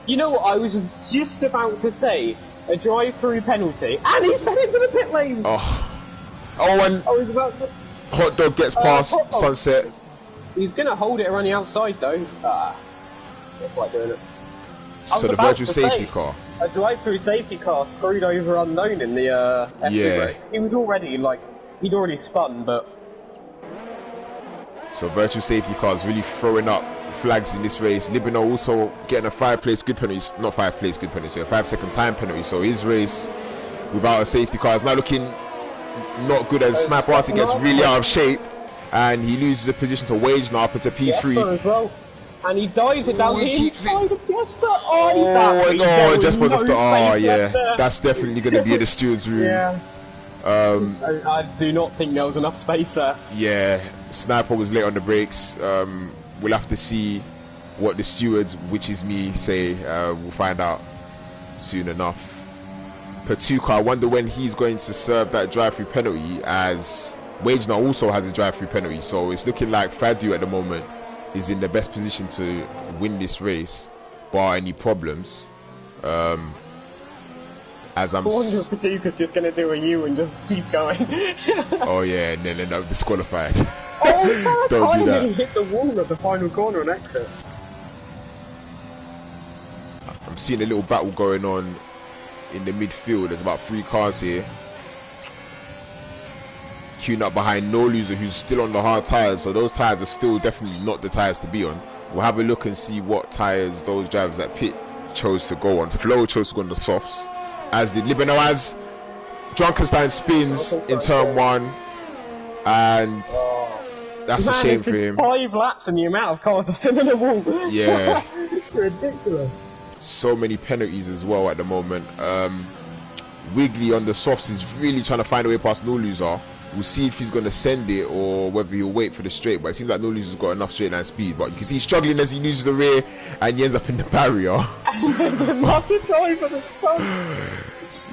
Speaker 1: You know what, I was just about to say, a drive-through penalty, and he's been into the pit lane!
Speaker 2: And
Speaker 1: I was about to...
Speaker 2: Hot Dog gets past Sunset.
Speaker 1: He's going to hold it around the outside though. Not quite doing it.
Speaker 2: So the virtual safety car.
Speaker 1: A drive-through safety car screwed over Unknown in the F2 race. He was already, like, he'd already spun, but...
Speaker 2: So virtual safety cars really throwing up flags in this race. Libano also getting a 5-place good penalty. Not 5-place good penalty, so a 5-second time penalty. So his race without a safety car is now looking not good, as Sniper Arctic gets really out of shape. And he loses a position to Wage now up into P3.
Speaker 1: Jesper as well. And he dives it down the inside of Jesper. Oh, he's
Speaker 2: no, Jesper's off the... Oh, yeah. That's definitely going to be in the steward's room.
Speaker 1: Yeah. I do not think there was enough space there.
Speaker 2: Yeah. Sniper was late on the brakes. We'll have to see what the stewards, which is me, say. We'll find out soon enough. Patuca, I wonder when he's going to serve that drive-through penalty, as... Wage now also has a drive-through penalty, so it's looking like Fadu at the moment is in the best position to win this race, bar any problems. As I'm...
Speaker 1: Patuca's just going to do a U and just keep going.
Speaker 2: Oh yeah, and then end up disqualified.
Speaker 1: Oh, so
Speaker 2: Don't do that.
Speaker 1: He hit the wall at the final corner and exit.
Speaker 2: I'm seeing a little battle going on in the midfield. There's about 3 cars here. Queuing up behind No Loser, who's still on the hard tyres, so those tyres are still definitely not the tyres to be on. We'll have a look and see what tyres those drivers at pit chose to go on. Flo chose to go on the softs, as did Libano, as Drunkenstein spins in turn 1, and that's a shame for him.
Speaker 1: 5 laps and the amount of cars are sitting in the wall.
Speaker 2: Yeah.
Speaker 1: It's ridiculous.
Speaker 2: So many penalties as well at the moment. Wiggly on the softs is really trying to find a way past No Loser. We'll see if he's going to send it or whether he'll wait for the straight, but it seems like No Loser's got enough straight line speed. But you can see he's struggling as he loses the rear and he ends up in the barrier.
Speaker 1: And there's another driver that's come.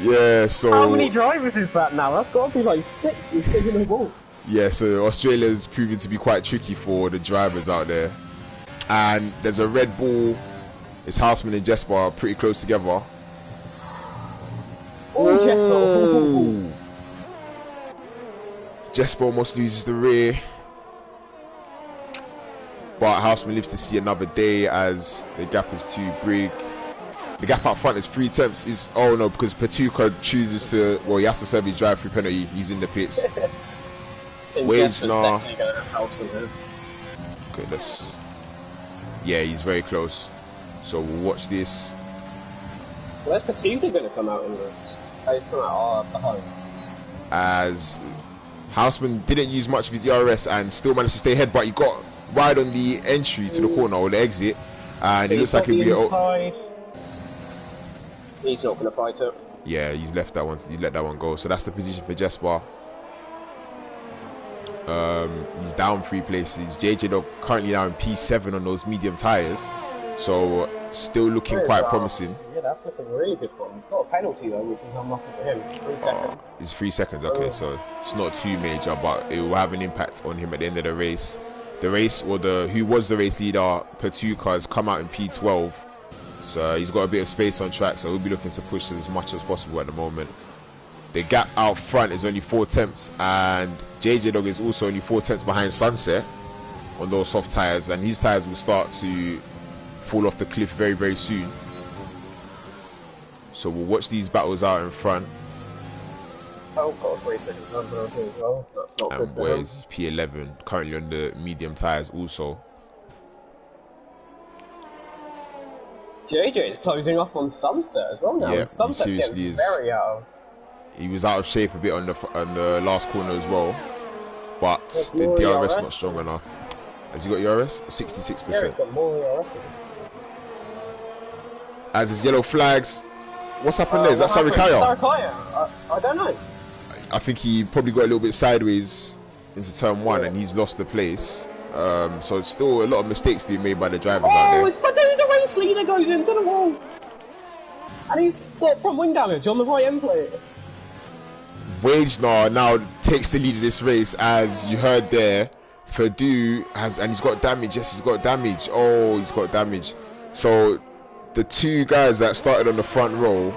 Speaker 2: Yeah, so...
Speaker 1: How many drivers is that now? That's got to be like 6 with sitting in the wall.
Speaker 2: Yeah, so Australia's proving to be quite tricky for the drivers out there. And there's a Red Bull. It's Houseman and Jesper are pretty close together.
Speaker 1: Oh, Jesper.
Speaker 2: Jesper almost loses the rear, but Houseman lives to see another day as the gap is too big. The gap up front is 3 tenths. Oh no, because Patuca chooses to, well, he has to serve his drive-through penalty. He's in the pits. Wage now.
Speaker 1: Definitely going to have Houseman here.
Speaker 2: Okay, let's... Yeah, he's very close. So we'll watch this.
Speaker 1: Where's Patuca going to come out in this? Oh, he's coming out behind.
Speaker 2: As Houseman didn't use much of his ERS and still managed to stay ahead, but he got wide on the entry to the corner or the exit, and it looks like he'll be
Speaker 1: inside. He's not going to fight it.
Speaker 2: Yeah, he's left that one. He let that one go. So that's the position for Jesper. He's down 3 places. JJ Dog currently now in P7 on those medium tires, so still looking quite promising.
Speaker 1: Yeah, that's looking really good for him. He's got a penalty though, which is unlucky for him. 3 seconds.
Speaker 2: It's 3 seconds, okay, so it's not too major, but it will have an impact on him at the end of the race. The race, or who was the race leader, Patuca, has come out in P12, so he's got a bit of space on track, so we'll be looking to push as much as possible at the moment. The gap out front is only 4 tenths, and JJ Dog is also only 4 tenths behind Sunset on those soft tyres, and his tyres will start to fall off the cliff very, very soon. So we'll watch these battles out in front.
Speaker 1: Oh, got a 3 second time penalty as well. That's not good
Speaker 2: And
Speaker 1: for him.
Speaker 2: Wes P11 currently on the medium tyres also.
Speaker 1: JJ is closing up on Sunset as well now.
Speaker 2: Yeah,
Speaker 1: And Sunset's
Speaker 2: he seriously
Speaker 1: getting
Speaker 2: is.
Speaker 1: very out of.
Speaker 2: He was out of shape a bit on the last corner as well, but
Speaker 1: There's
Speaker 2: the
Speaker 1: more
Speaker 2: DRS
Speaker 1: ERS.
Speaker 2: not strong enough. Has he got ERS? 66%.
Speaker 1: Yeah, he's got more ERS.
Speaker 2: As his yellow flags. What's happened there? Is that
Speaker 1: What happened?
Speaker 2: Sarikaya?
Speaker 1: Sarikaya? I don't know.
Speaker 2: I think he probably got a little bit sideways into turn 1 and he's lost the place. So it's still a lot of mistakes being made by the drivers out there.
Speaker 1: Oh, it's Fadil, the race leader goes into the wall. And he's got front wing damage on the right end plate.
Speaker 2: Wagenar now takes the lead of this race, as you heard there. Fadu has, and he's got damage. Yes, he's got damage. Oh, he's got damage. So the two guys that started on the front row,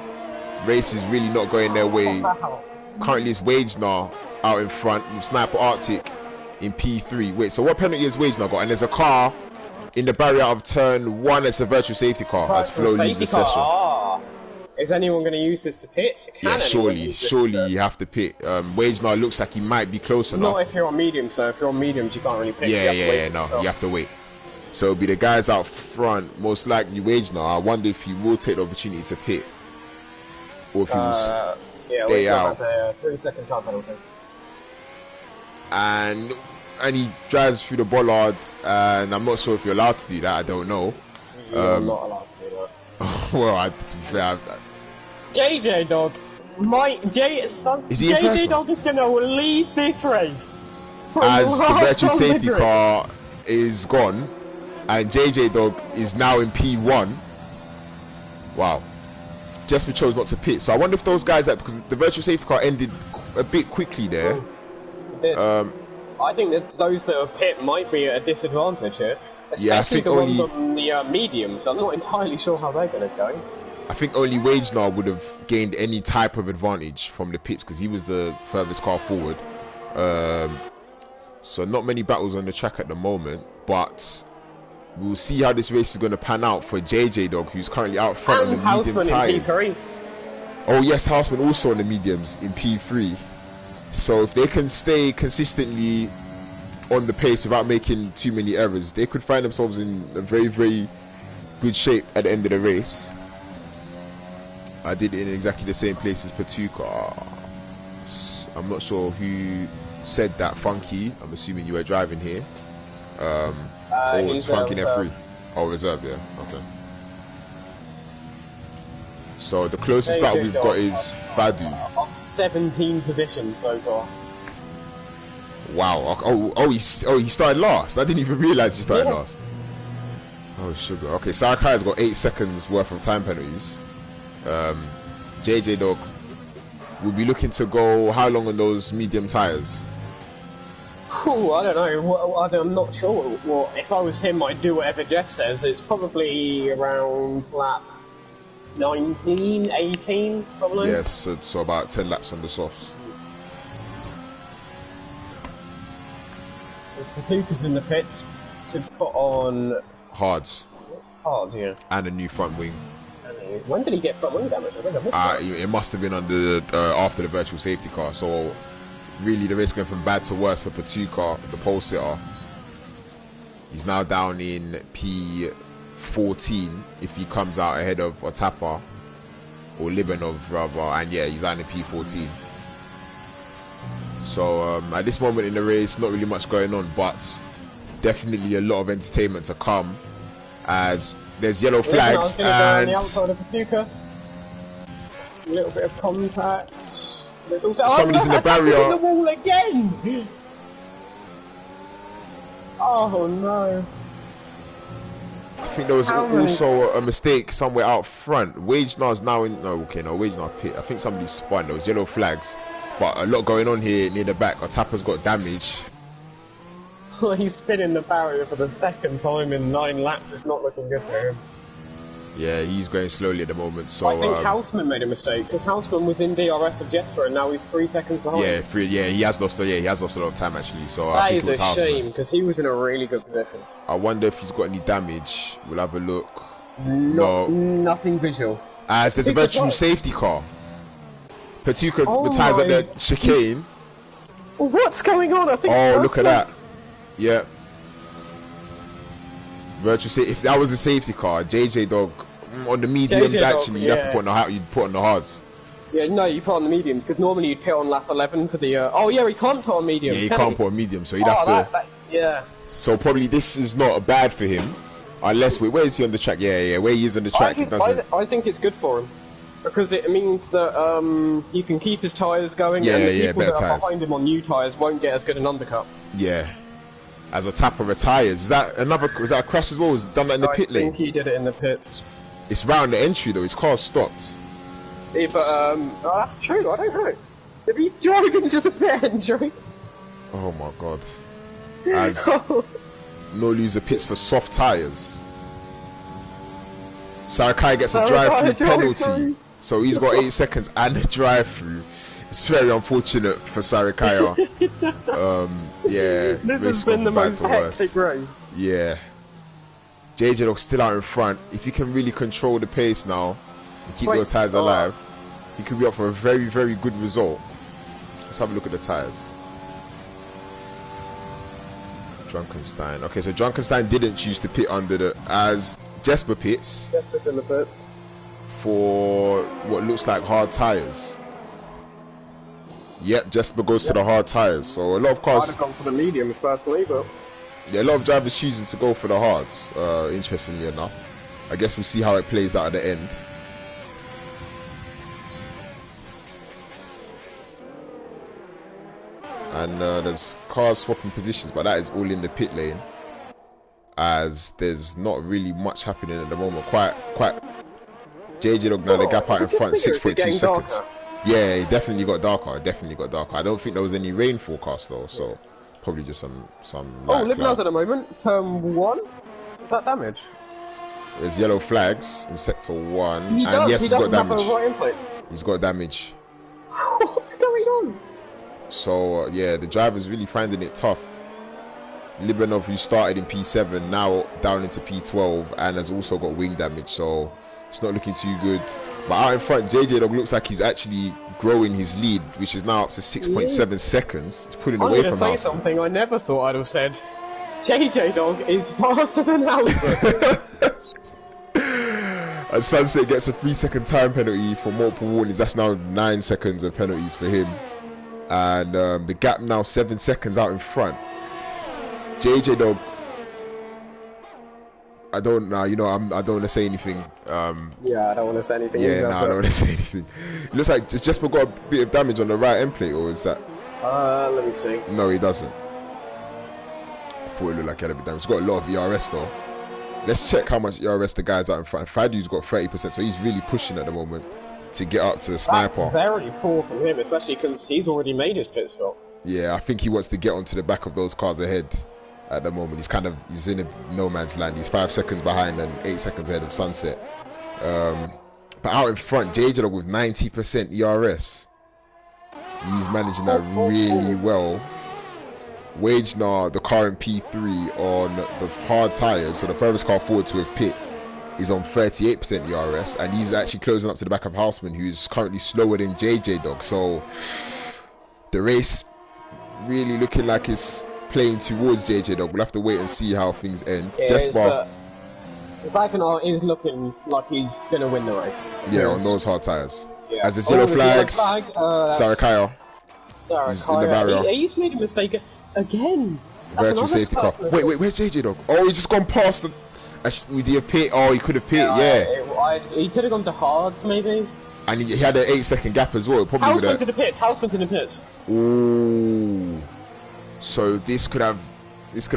Speaker 2: race is really not going their way.
Speaker 1: Wow.
Speaker 2: Currently it's Wagenar out in front with Sniper Arctic in P3. Wait, so what penalty has Wagenar got? And there's a car in the barrier of turn 1. It's a virtual safety car as Flo leaves the session.
Speaker 1: Is anyone going to use this to pit?
Speaker 2: Yeah, surely you have to pit. Wagenar looks like he might be close enough.
Speaker 1: Not if you're on medium, so if you're on mediums, you can't really pit.
Speaker 2: Yeah, you have to wait. So it'll be the guys out front, most likely Wagenar. I wonder if he will take the opportunity to pit, or if he will stay out.
Speaker 1: A 3 second time penalty.
Speaker 2: And he drives through the bollard, and I'm not sure if you're allowed to do that. I don't know.
Speaker 1: You're not allowed to do that.
Speaker 2: Well, to be fair,
Speaker 1: JJ Dog, JJ Dog is going to lead this race
Speaker 2: as the virtual safety car is gone, and JJ Dog is now in P1. Wow. Jesper chose not to pit, so I wonder if those guys because the virtual safety car ended a bit quickly there.
Speaker 1: I think that those that are pit might be at a disadvantage here, especially the ones on the mediums. I'm not entirely sure how they're going to go.
Speaker 2: I think only Wagenar would have gained any type of advantage from the pits because he was the furthest car forward. So not many battles on the track at the moment, but we'll see how this race is going to pan out for JJ Dog, who's currently out front on the medium tyres. Oh yes, Houseman also on the mediums in P3. So if they can stay consistently on the pace without making too many errors, they could find themselves in a very, very good shape at the end of the race. I did it in exactly the same place as Patuka. I'm not sure who said that. Funky, I'm assuming you were driving here. Or it's Funky in F3. Oh, reserve, yeah. Okay. So the closest battle we've got is Fadu.
Speaker 1: Up 17 positions so far.
Speaker 2: Wow. Oh, he started last. I didn't even realise he started last. Oh sugar. Okay, Sarakaya's got 8 seconds worth of time penalties. JJ Dog will be looking to go how long on those medium tyres?
Speaker 1: Ooh, I don't know. I'm not sure. Well, if I was him, I'd do whatever Jeff says. It's probably around lap 19, 18, probably.
Speaker 2: Yes, so about 10 laps on the softs.
Speaker 1: Patuka's in the pits to put on
Speaker 2: hards.
Speaker 1: Hard, yeah.
Speaker 2: And a new front wing.
Speaker 1: When did he get front wing damage? I think I missed that.
Speaker 2: It must have been under after the virtual safety car. So really, the race going from bad to worse for Patuka, the pole sitter. He's now down in P14 if he comes out ahead of Otapa or Libanov rather, and yeah, he's down in P14. So at this moment in the race, not really much going on, but definitely a lot of entertainment to come as there's yellow flags and
Speaker 1: on the outside of Patuka. A little bit of contact. There's also
Speaker 2: somebody's in the barrier.
Speaker 1: He's in the wall again. Oh no.
Speaker 2: I think there was also a mistake somewhere out front. Wagenar's now in. Wagenar pit. I think somebody spun. There was yellow flags, but a lot going on here near the back. Otapa's got damage.
Speaker 1: He's spinning the barrier for the second time in 9 laps. It's not looking good for him.
Speaker 2: Yeah, he's going slowly at the moment. So
Speaker 1: I think Houseman made a mistake because Houseman was in DRS of Jesper and now he's 3 seconds behind.
Speaker 2: Yeah, he has lost a lot of time actually. So
Speaker 1: that
Speaker 2: I think
Speaker 1: is a shame because he was in a really good position.
Speaker 2: I wonder if he's got any damage. We'll have a look.
Speaker 1: No, nothing visual.
Speaker 2: As there's a virtual safety car. Petuka retires at the chicane.
Speaker 1: What's going on? I think.
Speaker 2: Oh, look at that. Yeah. Virtual safety. If that was a safety car, JJ Dog on the mediums actually, you'd have to put on the hards.
Speaker 1: Yeah, no, you put on the mediums because normally you'd put on lap 11 for the. Oh yeah, he can't put on mediums.
Speaker 2: Yeah, he can't put on mediums, so you'd have to.
Speaker 1: Yeah.
Speaker 2: So probably this is not bad for him, unless where is he on the track? Yeah, where he is on the track, it doesn't.
Speaker 1: I think it's good for him because it means that he can keep his tyres going, and the people that are behind him on new tyres won't get as good an undercut.
Speaker 2: Yeah. As a tapper retires, is that a crash as well? Was done that in the pit lane?
Speaker 1: I think he did it in the pits.
Speaker 2: It's round the entry though. His car stopped.
Speaker 1: Yeah, but that's true. I don't know. Did he drive into the pit entry?
Speaker 2: Oh my god! As no loser pits for soft tires. Sarakai gets a drive-through penalty, so he's got 8 seconds and a drive-through. It's very unfortunate for Sarakaya. Yeah,
Speaker 1: this has been the most hectic race.
Speaker 2: Yeah, JJ Dog's still out in front. If you can really control the pace now and keep those tyres alive, he could be up for a very, very good result. Let's have a look at the tyres. Drunkenstein. Okay, so Drunkenstein didn't choose to pit under the as Jesper pits.
Speaker 1: Jesper's in the pits
Speaker 2: for what looks like hard tyres. Yep, Jesper goes to the hard tyres. So a lot of cars.
Speaker 1: I'd have gone for the mediums personally, but
Speaker 2: yeah, a lot of drivers choosing to go for the hards. Interestingly enough, I guess we'll see how it plays out at the end. And there's cars swapping positions, but that is all in the pit lane, as there's not really much happening at the moment. Quite. JJ Dog now the gap out in front, 6.2 seconds. Darker? Yeah, it definitely got darker. I don't think there was any rain forecast though, so probably just some.
Speaker 1: Libnaz at the moment, turn 1. Is that damage?
Speaker 2: There's yellow flags in sector 1, and yes, he's got damage. He's got damage.
Speaker 1: What's going on?
Speaker 2: So yeah, the driver's really finding it tough. Libanov, who started in P7, now down into P12 and has also got wing damage, so it's not looking too good. But out in front, JJ Dog looks like he's actually growing his lead, which is now up to 6.7 seconds. He's pulling away from Houston. I'm going to say something
Speaker 1: I never thought I'd have said. JJ Dog is faster than Houston.
Speaker 2: And Sunset gets a 3-second time penalty for multiple warnings. That's now 9 seconds of penalties for him. And the gap now 7 seconds out in front. JJ Dog, I don't know. I don't want to say anything.
Speaker 1: Yeah, I don't want to say anything.
Speaker 2: Yeah, I don't want to say anything. It looks like Jesper got a bit of damage on the right end plate, or is that?
Speaker 1: Let me see.
Speaker 2: No, he doesn't. I thought it looked like he had a bit of damage. He's got a lot of ERS though. Let's check how much ERS the guy's out in front. Fadu's got 30%, so he's really pushing at the moment to get up to the sniper.
Speaker 1: That's very poor from him, especially because he's already made his pit stop.
Speaker 2: Yeah, I think he wants to get onto the back of those cars ahead. At the moment, he's in a no man's land. He's 5 seconds behind and 8 seconds ahead of Sunset. But out in front, JJ Dog with 90% ERS. He's managing that really well. Wagner, the car in P3 on the hard tyres, so the furthest car forward to a pit, is on 38% ERS, and he's actually closing up to the back of Houseman, who's currently slower than JJ Dog. So the race really looking like it's playing towards JJ Dog. We'll have to wait and see how things end. Jesper,
Speaker 1: Wagner is looking like he's gonna win the race.
Speaker 2: Yeah, on those hard tyres. Yeah. As the zero flags, Sarakaya. He's in the barrier.
Speaker 1: He's made a mistake again.
Speaker 2: Virtual safety car. Wait, where's JJ Dog? Oh, he's just gone past the. Would he have pit? Oh, he could have pit. Yeah.
Speaker 1: He could have gone to hards maybe.
Speaker 2: And he had an 8-second gap as well. Probably
Speaker 1: Houseman's in the pits. Houseman's in the pits.
Speaker 2: Ooh. So this could have a big.
Speaker 1: He's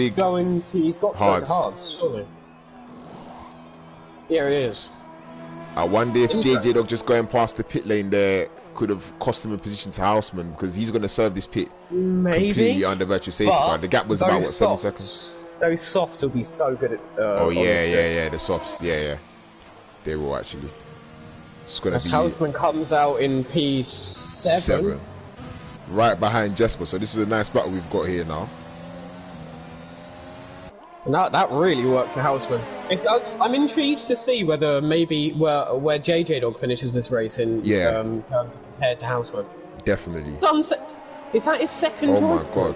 Speaker 1: got to go to hards, surely. Here he is.
Speaker 2: I wonder if JJ Dog just going past the pit lane there could have cost him a position to Houseman, because he's going to serve this pit completely under virtual safety car. The gap was about 7 seconds.
Speaker 1: Those softs will be so good at.
Speaker 2: The softs, they will actually. It's gonna be.
Speaker 1: Houseman comes out in P7.
Speaker 2: Right behind Jesper, so this is a nice battle we've got here now.
Speaker 1: And that really worked for Houseman. I'm intrigued to see whether maybe where JJ Dog finishes this race in terms of compared to Houseman.
Speaker 2: Definitely.
Speaker 1: Is that his second
Speaker 2: Oh my
Speaker 1: drive?
Speaker 2: god.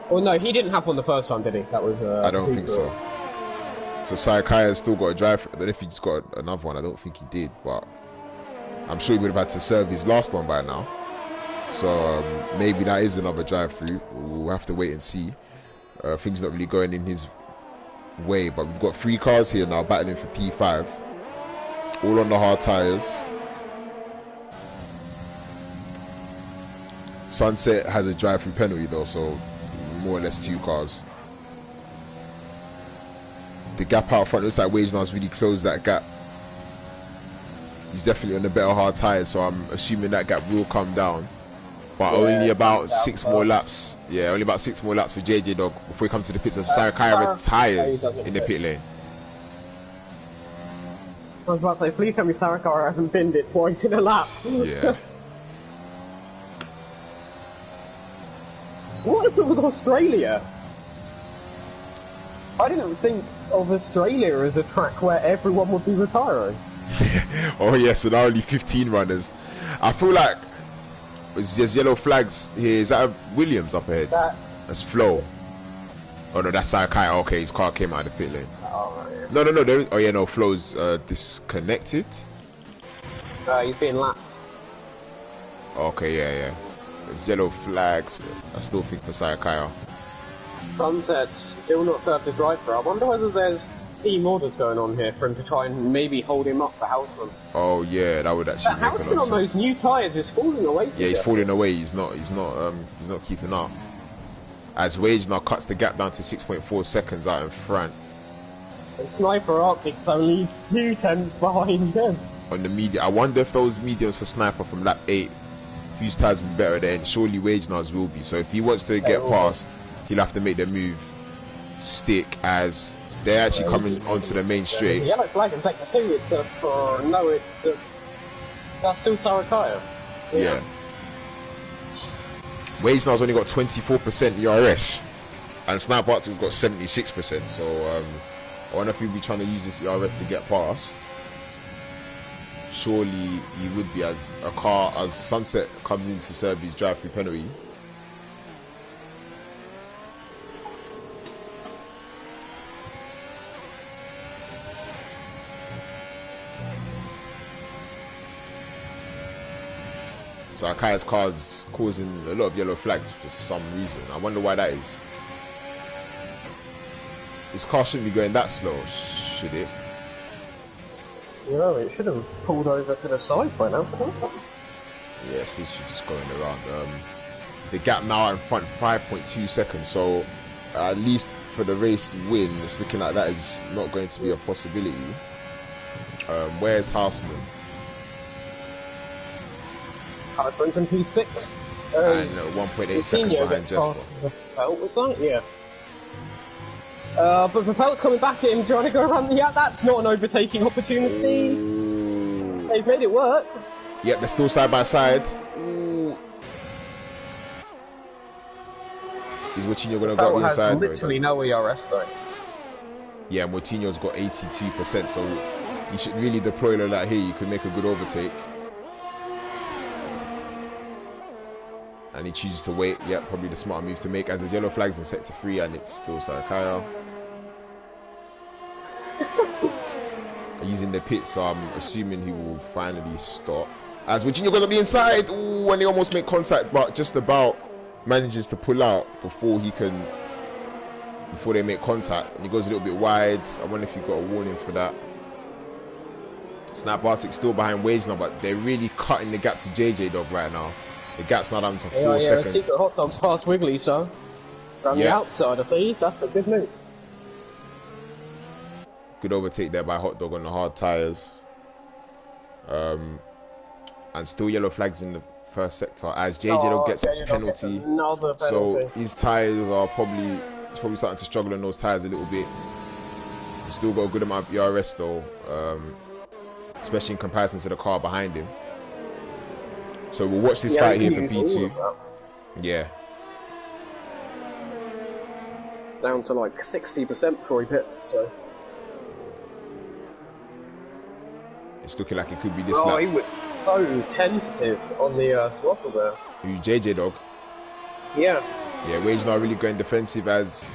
Speaker 1: Well, no, he didn't have one the first time, did he? That was.
Speaker 2: I don't think so. So Sayakaya's still got a drive. I don't know if he just got another one. I don't think he did, but I'm sure he would have had to serve his last one by now. So maybe that is another drive-through. We'll have to wait and see. Things not really going in his way, but we've got 3 cars here now battling for P5, all on the hard tires. Sunset has a drive-through penalty though, so more or less 2 cars. The gap out front looks like Wagenar's really closed that gap. He's definitely on the better hard tires, so I'm assuming that gap will come down. But only about 6 more laps. Yeah, only about 6 more laps for JJ Dog before he comes to the pits. And Sarakaya retires in the pit lane.
Speaker 1: I was about to say, please tell me Sarakaya hasn't binned it twice in a lap.
Speaker 2: Yeah.
Speaker 1: What is it with Australia? I didn't think of Australia as a track where everyone would be retiring.
Speaker 2: Oh yeah, so now only 15 runners. I feel like there's yellow flags here. Is that Williams up ahead? That's Flo. Oh no, that's Sakai. Okay, his car came out of the pit lane.
Speaker 1: Oh, right.
Speaker 2: No. Oh yeah, no. Flo's disconnected.
Speaker 1: He's being lapped.
Speaker 2: Okay, yeah. There's yellow flags. I still think for Sakai.
Speaker 1: Sunset's still not served a driver. I wonder whether there's team orders going on here for him to try and maybe hold him up for Houseman.
Speaker 2: Oh yeah, that would actually make a lot of sense.
Speaker 1: Houseman on those new tyres is falling away.
Speaker 2: Yeah, he's falling away. He's not keeping up. As Wage now cuts the gap down to 6.4 seconds out in front.
Speaker 1: And Sniper Arctic's only 2 tenths behind him.
Speaker 2: On the media, I wonder if those mediums for Sniper from lap 8, whose tyres will be better than surely Wage now's will be. So if he wants to get past, he'll have to make the move stick as they're actually coming onto the main straight.
Speaker 1: There's a yellow flag in sector 2. It's that's still Sarakaya.
Speaker 2: Yeah. Wage now's only got 24% ERS, and Sniper Arctic's got 76%. So I wonder if he'll be trying to use this ERS to get past. Surely he would be, as Sunset comes in to serve his drive-through penalty. So Akaya's car is causing a lot of yellow flags for some reason. I wonder why that is. His car shouldn't be going that slow, should it?
Speaker 1: No, it should have pulled over to the side by now.
Speaker 2: Yes, this should just going around. The gap now in front 5.2 seconds, so at least for the race win, it's looking like that is not going to be a possibility. Where's Houseman?
Speaker 1: Houseman's in P6.
Speaker 2: And 1.8 seconds behind Jesper.
Speaker 1: Was that? Yeah. But Pavel's coming back at him, trying to go around the gap. That's not an overtaking opportunity. Ooh. They've made it work.
Speaker 2: Yep, they're still side by side. Ooh. Is Moutinho going to go inside?
Speaker 1: Literally no ERS though.
Speaker 2: Yeah, Moutinho's got 82%, so you should really deploy like that here. You could make a good overtake. And he chooses to wait. Yep, probably the smarter move to make, as there's yellow flags in sector 3 and it's still Sarakaya. He's in the pit, so I'm assuming he will finally stop. As Moutinho goes on the inside, ooh, and they almost make contact, but just about manages to pull out before they make contact, and he goes a little bit wide. I wonder if he got a warning for that. Snap Arctic still behind Wage now, but they're really cutting the gap to JJ Dog right now. The gap's now down to 4 seconds.
Speaker 1: Secret hot dogs past Wiggly, so from the outside, I see. That's a good move.
Speaker 2: Good overtake there by Hot Dog on the hard tyres. And still yellow flags in the first sector as JJ Dog gets a penalty.
Speaker 1: Another penalty.
Speaker 2: So his tyres are probably starting to struggle on those tyres a little bit. He's still got a good amount of ERS though, especially in comparison to the car behind him. So we'll watch this fight here for P2. Yeah.
Speaker 1: down to like 60% before he pits. So.
Speaker 2: It's looking like it could be this
Speaker 1: Oh,
Speaker 2: lap.
Speaker 1: he was so tentative on the throttle there.
Speaker 2: Who's JJ Dog?
Speaker 1: Yeah.
Speaker 2: Yeah, Wade's not really going defensive as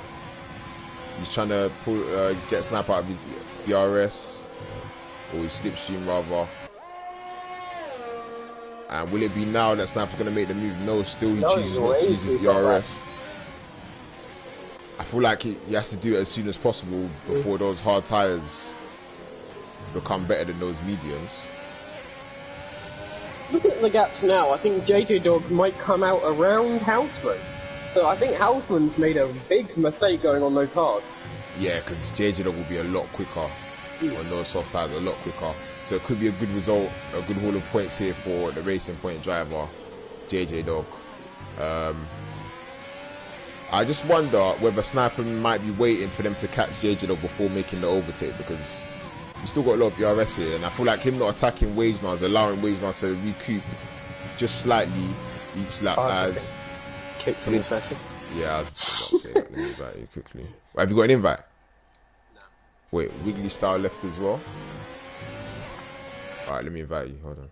Speaker 2: he's trying to pull, get Snap out of his DRS, or his slipstream rather. And will it be now that Snap's going to make the move? No, still he chooses not to use his ERS. I feel like he has to do it as soon as possible before those hard tyres become better than those mediums.
Speaker 1: Looking at the gaps now, I think JJ Dog might come out around Houseman. So I think Houseman's made a big mistake going on those hards.
Speaker 2: Yeah, because JJ Dog will be a lot quicker on those soft tyres, a lot quicker. So it could be a good result, a good haul of points here for the Racing Point driver, JJ Dog. I just wonder whether Sniper might be waiting for them to catch JJ Dog before making the overtake, because he's still got a lot of ERS here, and I feel like him not attacking Wage now is allowing Wage now to recoup just slightly each lap as...
Speaker 1: Kick from the session.
Speaker 2: Yeah, I was about to say that. Let me invite you quickly. Have you got an invite?
Speaker 1: No.
Speaker 2: Wait, Wiggly Style left as well? Alright, let me invite you. Hold on.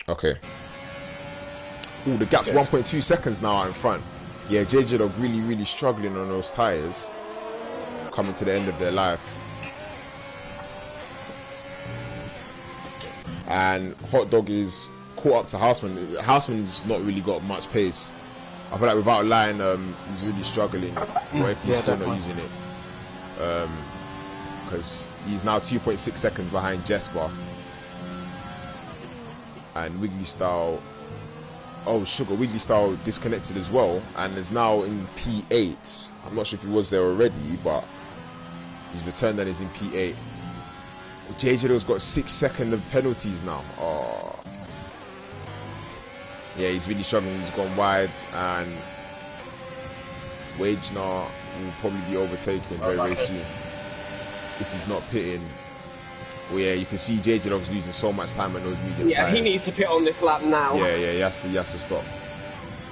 Speaker 2: Okay. Ooh, the gap's 1.2 seconds now out in front. Yeah, JJ Dog really, really struggling on those tyres. Coming to the end of their life. And Hot Dog is caught up to Houseman. Houseman's not really got much pace. I feel like without line, he's really struggling. Or if he's still not using it. Because he's now 2.6 seconds behind Jesper. And Wiggly Style... Oh, Sugar, Wiggly Style disconnected as well. And is now in P8. I'm not sure if he was there already, but he's returned and is in P8. JJ Dog's got 6 seconds of penalties now. Oh. Yeah, he's really struggling. He's gone wide, and Wage now will probably be overtaken very soon if he's not pitting. Well, yeah, you can see JJ Dog's losing so much time on those medium tires.
Speaker 1: Yeah, he needs to pit on this lap now.
Speaker 2: Yeah, he has to stop.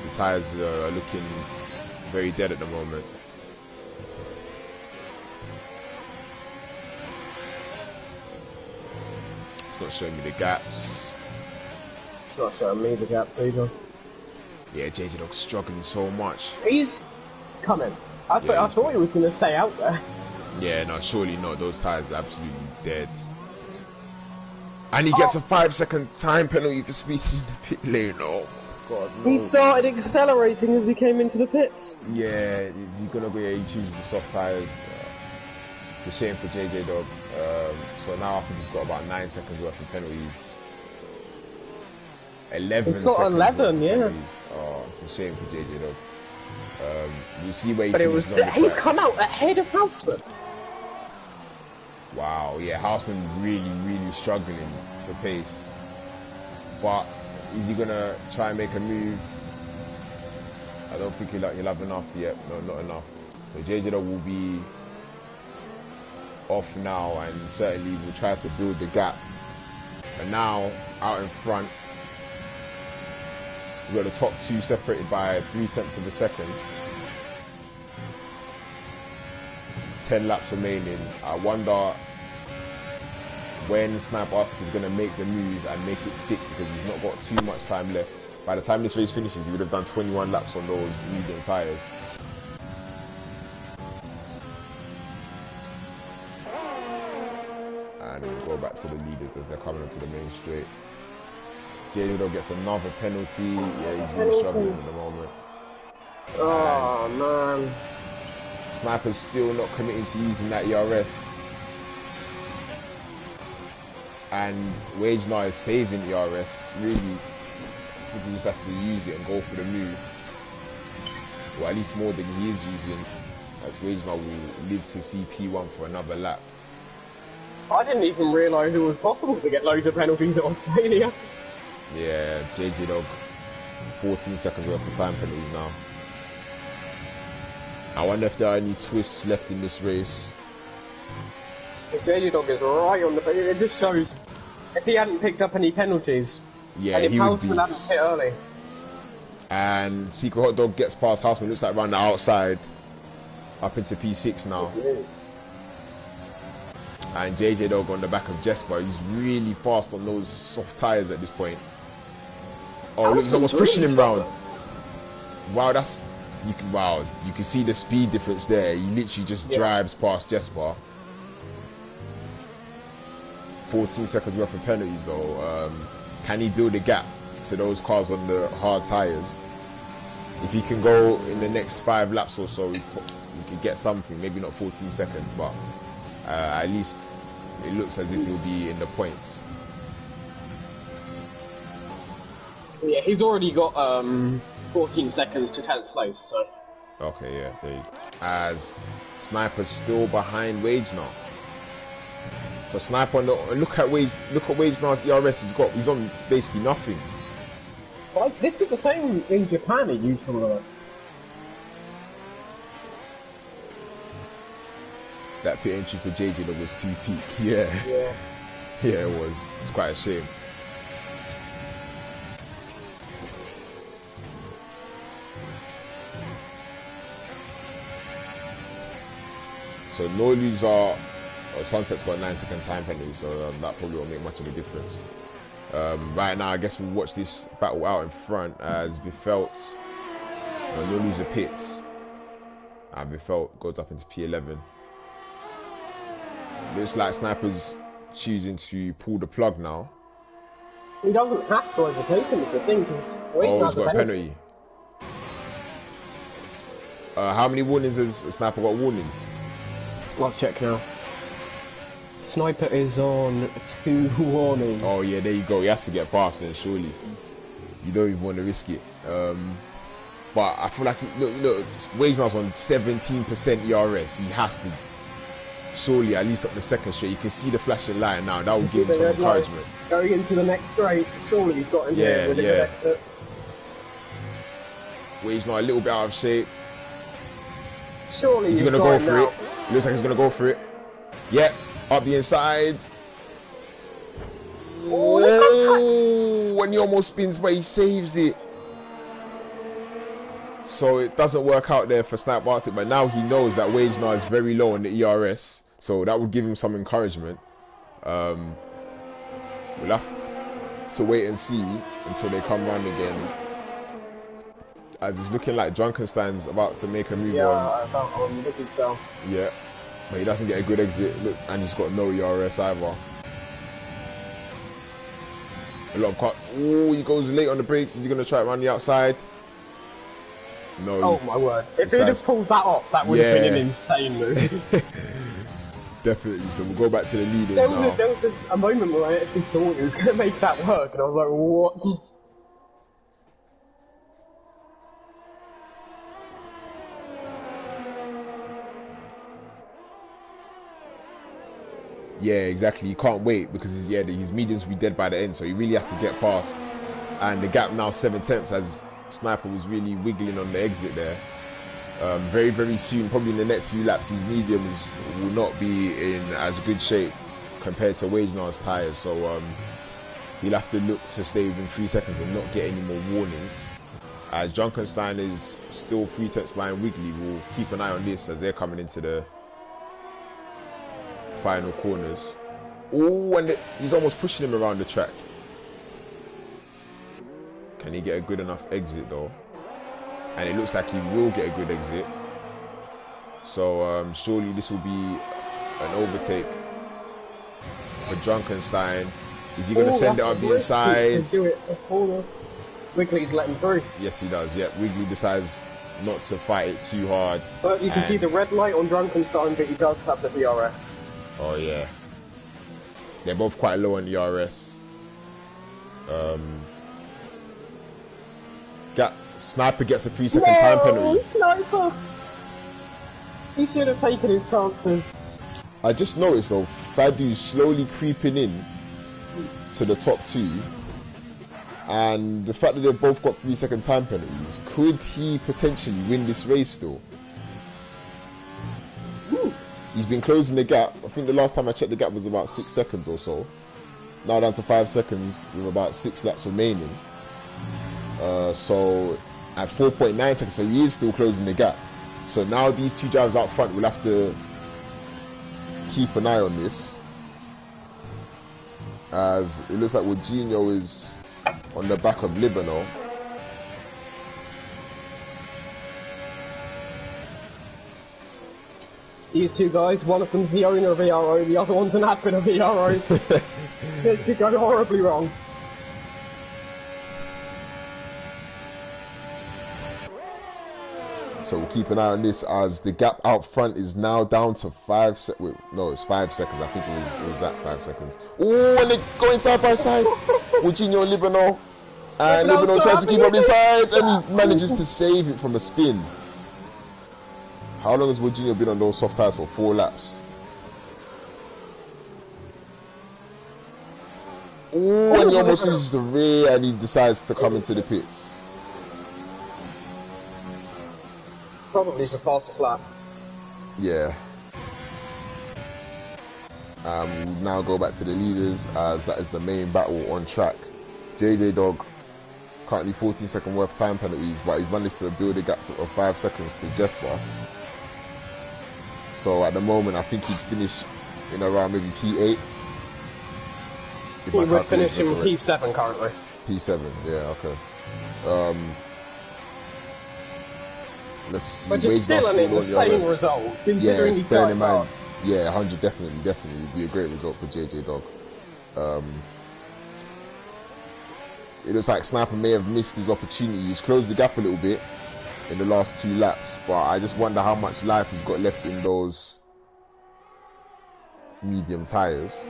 Speaker 2: The tires are looking very dead at the moment. It's not showing me the gaps.
Speaker 1: It's not showing me the gaps either.
Speaker 2: Yeah, JJ Dog's struggling so much.
Speaker 1: He's coming. I thought he was going to stay out there.
Speaker 2: Yeah, no, surely not. Those tires are absolutely dead. And he gets a 5-second time penalty for speeding in the pit lane. Oh, God, no.
Speaker 1: He started accelerating as he came into the pits.
Speaker 2: Yeah, he's going to go, he chooses the soft tires. It's a shame for JJ Dog. So now I think he's got about 9 seconds worth of penalties. 11
Speaker 1: He's got 11, yeah.
Speaker 2: penalties. Oh, it's a shame for JJ Dog. We'll see where he
Speaker 1: finishes on the track. He's come out ahead of Houseman.
Speaker 2: Wow, yeah, Houseman really, really struggling for pace. But is he gonna try and make a move? I don't think he'll have enough yet. No, not enough. So JJ Dog will be off now, and certainly will try to build the gap. And now out in front, we've got the top two separated by 0.3 of a second. 10 laps remaining. I wonder when Snipe Arctic is going to make the move and make it stick, because he's not got too much time left. By the time this race finishes, he would have done 21 laps on those medium tyres. And we'll go back to the leaders as they're coming into the main straight. JJ Dog gets another penalty. Yeah, he's really struggling at the moment.
Speaker 1: Oh, man.
Speaker 2: Sniper's still not committing to using that ERS. And Wage now is saving ERS. Really, he just has to use it and go for the move. Or at least more than he is using. As Wage now will live to see P1 for another lap.
Speaker 1: I didn't even realise it was possible to get loads of penalties at Australia.
Speaker 2: Yeah, JJ Dog, 14 seconds worth of time penalties now. I wonder if there are any twists left in this race.
Speaker 1: The JJ Dog is right on the... It just shows if he hadn't picked up any penalties,
Speaker 2: Yeah,
Speaker 1: and if
Speaker 2: he would
Speaker 1: Houseman
Speaker 2: be.
Speaker 1: hadn't hit early.
Speaker 2: And Secret Hot Dog gets past Houseman, looks like around the outside, up into P6 now. And JJ Dog on the back of Jesper, he's really fast on those soft tyres at this point. Oh, look, he's almost pushing him round. Wow, that's... you can see the speed difference there. He literally just drives past Jesper. 14 seconds worth of penalties though. Can he build a gap to those cars on the hard tyres? If he can go in the next 5 laps or so, we could get something. Maybe not 14 seconds, but at least it looks as if he'll be in the points.
Speaker 1: Yeah, he's already got 14 seconds to 10th place, so...
Speaker 2: Okay, yeah, there you go. As Sniper's still behind Wage now. For Sniper, look at Wage now's ERS. He's on basically nothing.
Speaker 1: Like, this was the same in Japan. He used to
Speaker 2: That pit entry for JJ that was too peak. Yeah, it was. It's quite a shame. So no loser. Sunset's got a 9-second time penalty, so that probably won't make much of a difference. Right now, I guess we'll watch this battle out in front as Vifelt, no loser pits, and Vifelt goes up into P11. Looks like Sniper's choosing to pull the plug now.
Speaker 1: He doesn't have to overtake him, it's the thing, because
Speaker 2: he's got a penalty. How many warnings has Sniper got warnings?
Speaker 1: I'll check now. Sniper is on 2 warnings. Oh
Speaker 2: yeah, there you go. He has to get past then, surely. You don't even want to risk it. But I feel like, look, Wagenar's on 17% ERS. He has to, surely, at least up the second straight. You can see the flashing light now. That will give him some encouragement.
Speaker 1: Going into the next straight, surely he's got him here with a good exit.
Speaker 2: Wagenar a little bit out of shape.
Speaker 1: Surely
Speaker 2: he's going to go for it. Looks like he's going to go for it. Yeah. Up the inside. Oh, when he almost spins, but he saves it. So it doesn't work out there for Snipe Arctic, but now he knows that Wagenar is very low on the ERS, so that would give him some encouragement. We'll have to wait and see until they come round again. As it's looking like Drunkenstein's about to make a move on. Yeah. But he doesn't get a good exit, and he's got no ERS either. A lot of cut. Oh, he goes late on the brakes. Is he going to try it around the outside? No.
Speaker 1: Oh my word. If he'd have pulled that off, that would have been an insane move.
Speaker 2: Definitely. So we'll go back to the leaders
Speaker 1: there
Speaker 2: now.
Speaker 1: There was a moment where I actually thought he was going to make that work, and I was like, what?
Speaker 2: Yeah, exactly. He can't wait because his mediums will be dead by the end, so he really has to get past. And the gap now 7/10 as Sniper was really wiggling on the exit there. Very, very soon, probably in the next few laps, his mediums will not be in as good shape compared to Wagenar's tyres. So he'll have to look to stay within 3 seconds and not get any more warnings. As Junkenstein is still 3/10 behind Wiggly, we'll keep an eye on this as they're coming into the final corners. Oh, and he's almost pushing him around the track. Can he get a good enough exit though? And it looks like he will get a good exit. So surely this will be an overtake for Drunkenstein. Is he going to send it up the inside?
Speaker 1: Do it. Wiggly's letting through.
Speaker 2: Yes, he does. Yep, Wiggly decides not to fight it too hard.
Speaker 1: But you can see the red light on Drunkenstein, but he does have the ERS.
Speaker 2: Oh yeah, they're both quite low on ERS. Sniper gets a 3-second time penalty.
Speaker 1: Sniper! He should have taken his chances.
Speaker 2: I just noticed though, Fadu's slowly creeping in to the top 2, and the fact that they've both got 3-second time penalties, could he potentially win this race still?
Speaker 1: Ooh.
Speaker 2: He's been closing the gap. I think the last time I checked the gap was about 6 seconds or so. Now down to 5 seconds with about 6 laps remaining. So at 4.9 seconds, so he is still closing the gap. So now these two drivers out front will have to keep an eye on this, as it looks like Jorginho is on the back of Libano.
Speaker 1: These two guys, one of them's the owner of ERO, the other one's an admin of ERO. It could go horribly wrong.
Speaker 2: So we'll keep an eye on this, as the gap out front is now down to 5 seconds. Wait, no, it's 5 seconds. I think it was at 5 seconds. Oh, and they're going side by side. Jorginho and Libano. And Libano tries to keep up his side, and he manages to save it from a spin. How long has Jorginho been on those soft tires for? 4 laps. Oh, and he almost loses the rear, and he decides to come into the pits.
Speaker 1: Probably the fastest lap.
Speaker 2: Yeah. We'll now go back to the leaders, as that is the main battle on track. JJ Dog, currently 14-second worth time penalties, but he's managed to build a gap of 5 seconds to Jesper. So at the moment, I think he'd finish in around maybe P8.
Speaker 1: He would finish in P7 currently.
Speaker 2: P7, yeah, okay. Let's see.
Speaker 1: But it's still an insane result, considering he's starting fast.
Speaker 2: Yeah, 100 definitely. It'd be a great result for JJ Dog. It looks like Sniper may have missed his opportunity. He's closed the gap a little bit in the last 2 laps, but I just wonder how much life he's got left in those medium tyres.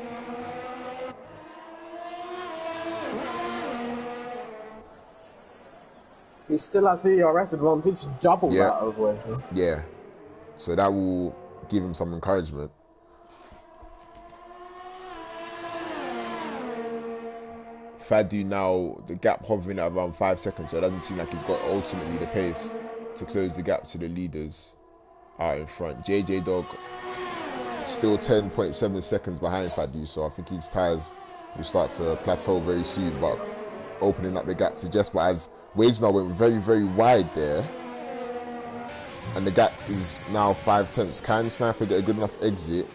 Speaker 1: He still has the ERS advantage, double that over.
Speaker 2: Yeah, so that will give him some encouragement. Fadu now, the gap hovering at around 5 seconds, so it doesn't seem like he's got ultimately the pace to close the gap to the leaders out in front. JJ Dog still 10.7 seconds behind Fadu, so I think his tyres will start to plateau very soon, but opening up the gap to Jesper, as Wage now went very, very wide there, and the gap is now 5 tenths. Can Sniper get a good enough exit?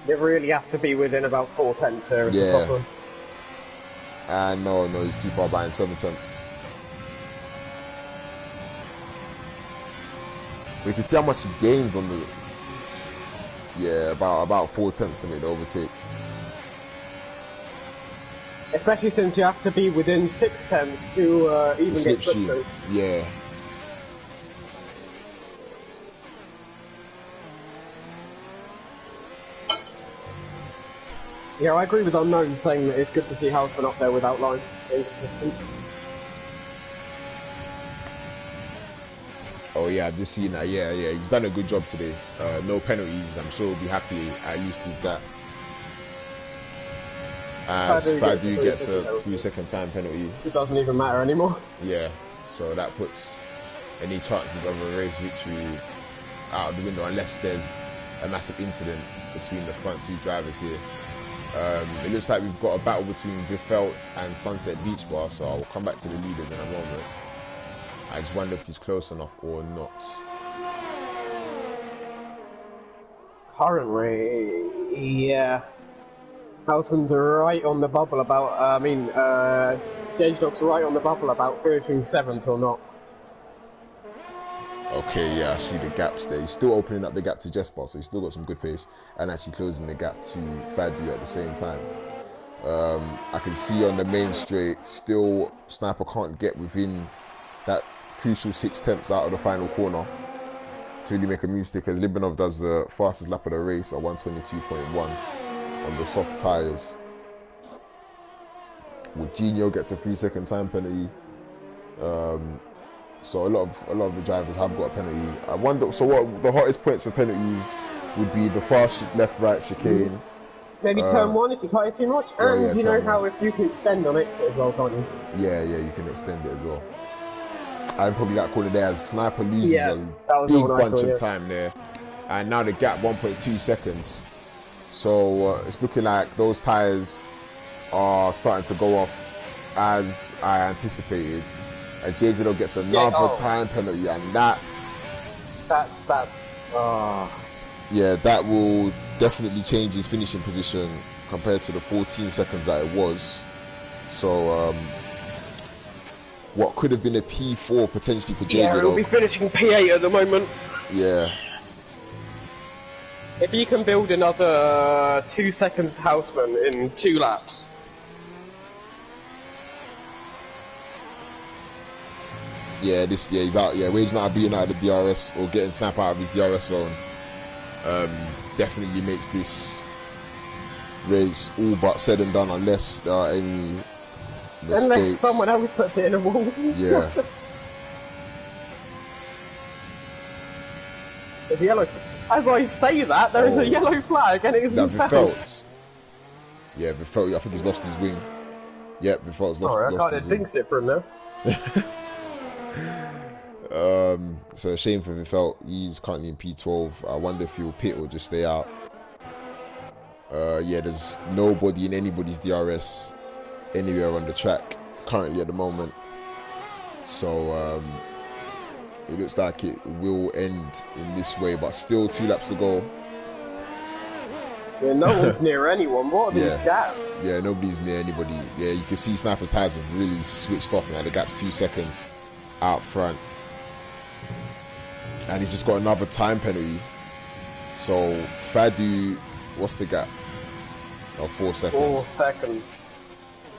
Speaker 1: They really have to be within about 4 tenths there.
Speaker 2: Yeah. And no, he's too far behind, 7 tenths. We can see how much he gains on the... Yeah, about 4 tenths to make the overtake.
Speaker 1: Especially since you have to be within 6 tenths to even get slipstream.
Speaker 2: Yeah.
Speaker 1: Yeah, I agree with Unknown saying that it's good to see Houseman up there with Outline. Inconsistent.
Speaker 2: Oh yeah, I've just seen that. Yeah, he's done a good job today. No penalties. I'm sure he'll be happy at least with that. As Fadu gets a 3-second time penalty.
Speaker 1: It doesn't even matter anymore.
Speaker 2: Yeah, so that puts any chances of a race victory out of the window, unless there's a massive incident between the front 2 drivers here. It looks like we've got a battle between Biffelt and Sunset Beach Bar, so I'll come back to the leaders in a moment. I just wonder if he's close enough or not.
Speaker 1: Currently, yeah. Houseman's right on the bubble about, JJ Dog's right on the bubble about finishing 7th or not.
Speaker 2: Okay, yeah, I see the gaps there. He's still opening up the gap to Jesper, so he's still got some good pace, and actually closing the gap to Fadu at the same time. I can see on the main straight, still Sniper can't get within that crucial 6 tenths out of the final corner to really make a move stick, as Libanov does the fastest lap of the race at 122.1 on the soft tyres. Jorginho gets a 3-second time penalty. So a lot of the drivers have got a penalty. I wonder, so what the hottest points for penalties would be the fast left-right chicane.
Speaker 1: Maybe turn 1 if you cut it too much, and you know how if you can extend on it as well, can't you?
Speaker 2: Yeah, you can extend it as well. I'd probably like call it there, as Sniper loses a big bunch of time there. and now the gap 1.2 seconds. So it's looking like those tyres are starting to go off as I anticipated. As JJ gets another time penalty, and that's yeah, that will definitely change his finishing position compared to the 14 seconds that it was. So what could have been a P4 potentially for JJ.
Speaker 1: Yeah, he'll be finishing P8 at the moment.
Speaker 2: Yeah.
Speaker 1: If he can build another 2 seconds to Houseman in 2 laps.
Speaker 2: Yeah, he's out. Yeah, Wade's not being out of the DRS or getting snap out of his DRS zone. Definitely makes this race all but said and done, unless there are any mistakes.
Speaker 1: Unless someone else puts it in a wall.
Speaker 2: Yeah.
Speaker 1: There's a yellow. As I say that, there is a yellow flag, and it is
Speaker 2: Vifelt. Yeah, Vifelt. I think he's lost his wing. Yep, Vifelt's lost his wing. I can't
Speaker 1: jinx it for him now.
Speaker 2: So a shame for Vifelt. He's currently in P12. I wonder if he'll pit or just stay out. Yeah, there's nobody in anybody's DRS anywhere on the track currently at the moment. So it looks like it will end in this way, but still 2 laps to go.
Speaker 1: Yeah, no one's near anyone. What are these gaps?
Speaker 2: Yeah, nobody's near anybody. Yeah, you can see Sniper's tyres have really switched off now. The gap's 2 seconds out front. And he's just got another time penalty. So Fadu, what's the gap? Oh, 4 seconds.
Speaker 1: 4 seconds.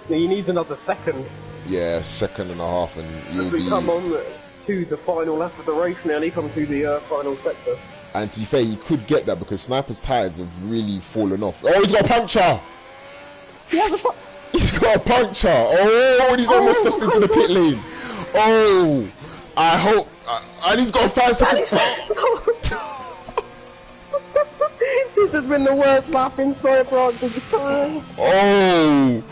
Speaker 1: He needs another second.
Speaker 2: Yeah, 1.5 seconds, and he'll
Speaker 1: be come on to the final lap of the race now, and he comes to the final sector.
Speaker 2: And to be fair, he could get that because Sniper's tyres have really fallen off. Oh, he's got a puncture!
Speaker 1: He has a
Speaker 2: He's got a puncture! Oh, and he's almost lost into the pit lane. Oh, I hope... and he's got 5 seconds.
Speaker 1: This has been the worst lap in Sniper this time.
Speaker 2: Oh,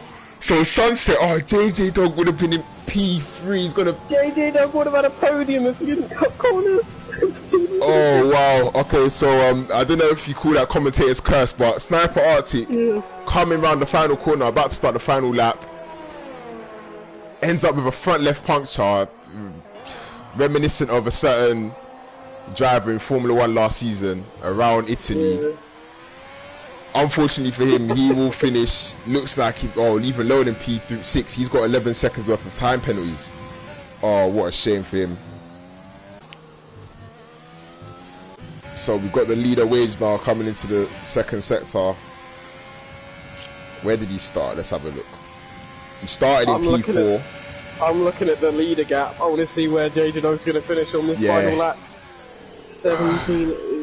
Speaker 2: so Sunset... Oh, JJ Dog would have been in P3. He's gonna...
Speaker 1: JJ Dog would have had a podium if he didn't cut corners.
Speaker 2: Oh, wow. Okay, so I don't know if you call that commentator's curse, but Sniper Arctic coming round the final corner, about to start the final lap, ends up with a front left puncture, reminiscent of a certain driver in Formula 1 last season around Italy. Unfortunately for him, he will finish, looks like, even lower than P6. He's got 11 seconds worth of time penalties. Oh, what a shame for him. So we've got the leader Wage now coming into the second sector. Where did he start? Let's have a look. He started in P4.
Speaker 1: I'm looking at the leader gap. I want to see where JJ Dog's going to finish on this final lap. 17...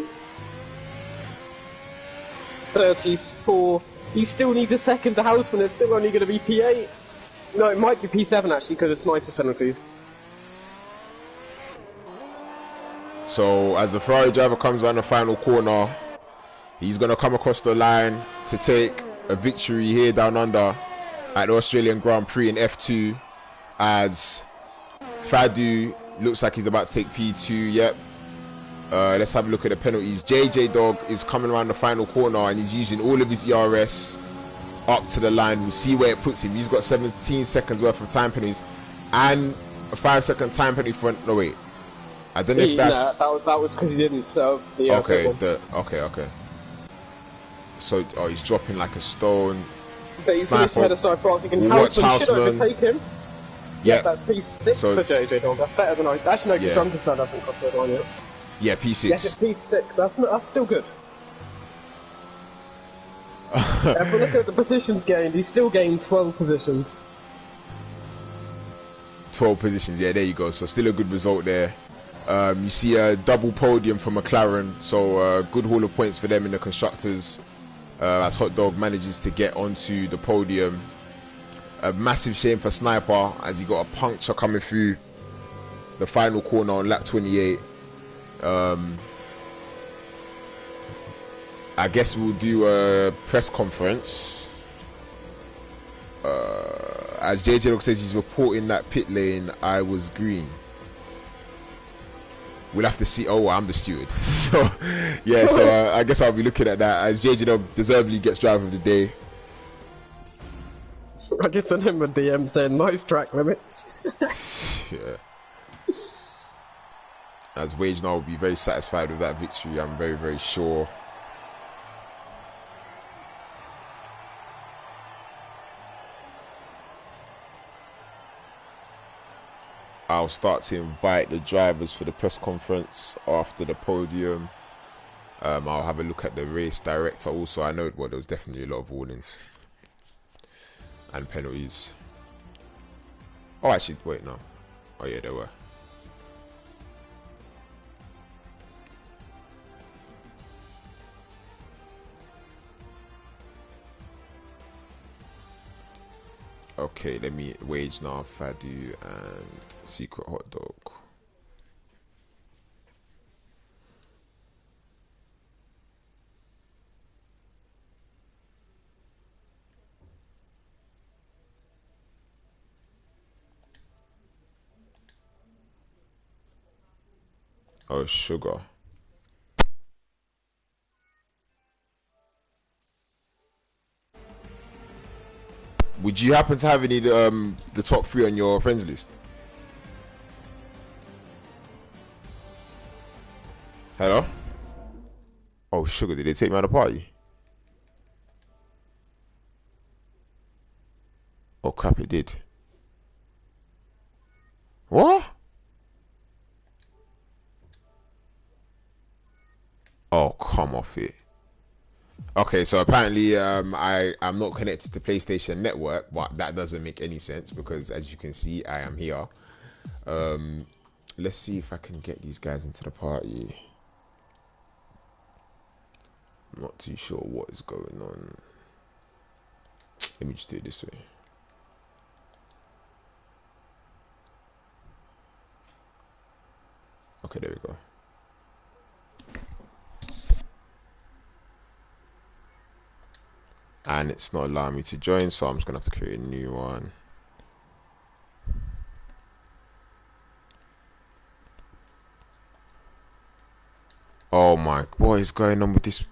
Speaker 1: 34. He still needs a second to Houseman. It's still only going to be P8. No, it might be P7 actually because of Sniper's penalties.
Speaker 2: So as the Ferrari driver comes around the final corner, he's going to come across the line to take a victory here down under at the Australian Grand Prix in F2, as Fadu looks like he's about to take P2. Yep. Let's have a look at the penalties. JJ Dog is coming around the final corner and he's using all of his ERS up to the line. We'll see where it puts him. He's got 17 seconds worth of time penalties and a 5-second time penalty for... No, wait. I don't know if that's...
Speaker 1: That was because he didn't serve the...
Speaker 2: Okay. So, he's dropping like a stone.
Speaker 1: But he's finished ahead of Sniper Arctic and Houseman should overtake him.
Speaker 2: Yeah,
Speaker 1: that's P6 for JJ Dog. That's better than I... Actually, no, because Drunken Sun doesn't cross the line yet.
Speaker 2: Yeah, P6.
Speaker 1: Yes, it's P6. That's still good. If we look at the positions gained, he's still gained 12 positions.
Speaker 2: 12 positions, yeah, there you go. So still a good result there. You see a double podium for McLaren, so good haul of points for them in the constructors, as Hot Dog manages to get onto the podium. A massive shame for Sniper as he got a puncture coming through the final corner on lap 28. I guess we'll do a press conference. As JJ Dog says, he's reporting that pit lane I was green. we'll have to see. Oh, I'm the steward. So, yeah, so I guess I'll be looking at that as JJ deservedly gets driver of the day.
Speaker 1: I just sent him a DM saying nice track limits.
Speaker 2: Yeah. As Wage now will be very satisfied with that victory, I'm very, very sure. I'll start to invite the drivers for the press conference after the podium. I'll have a look at the race director also. I know there was definitely a lot of warnings and penalties. Oh, actually, wait, no. Oh, yeah, there were. Okay, let me Wage now, Fadu, and Secret Hot Dog. Oh, Sugar. Would you happen to have any the top 3 on your friends list? Hello? Oh, Sugar, did they take me out of the party? Oh crap, it did. What? Oh, come off it. Okay, so apparently I'm not connected to PlayStation Network, but that doesn't make any sense because as you can see, I am here. Let's see if I can get these guys into the party. I'm not too sure what is going on. Let me just do it this way. Okay, there we go. And it's not allowing me to join, so I'm just gonna have to create a new one. Oh my, what is going on with this?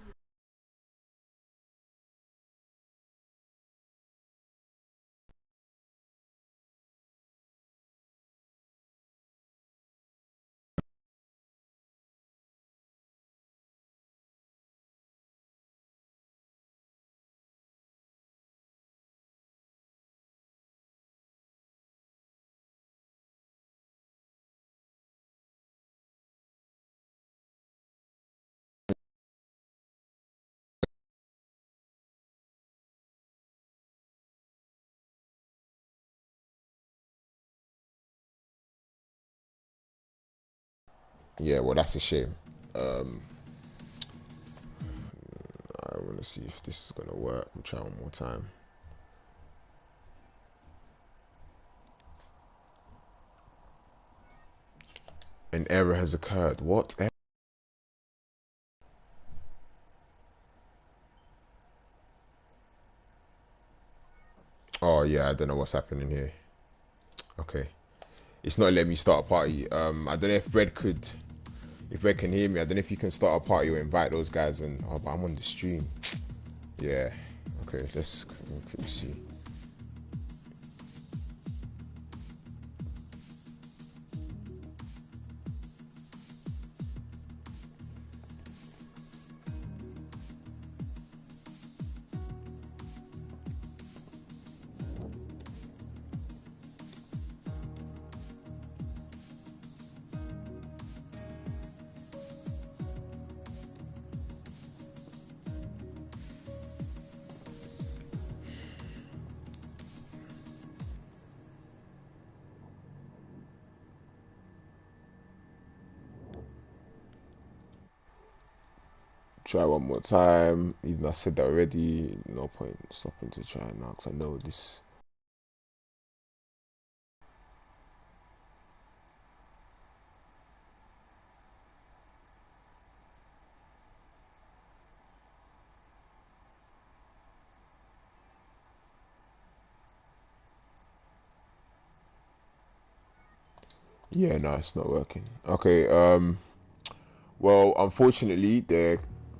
Speaker 2: Yeah, well, that's a shame. I want to see if this is gonna work. We'll try one more time. An error has occurred. What? Oh yeah, I don't know what's happening here. Okay, it's not letting me start a party. I don't know if Bread could, if Bread can hear me. I don't know if you can start a party or invite those guys. And oh, but I'm on the stream. Yeah. Okay, let's quickly see. Try one more time. Even though I said that already, no point stopping to try now because I know this. Yeah, no, it's not working. Okay, Well, unfortunately, there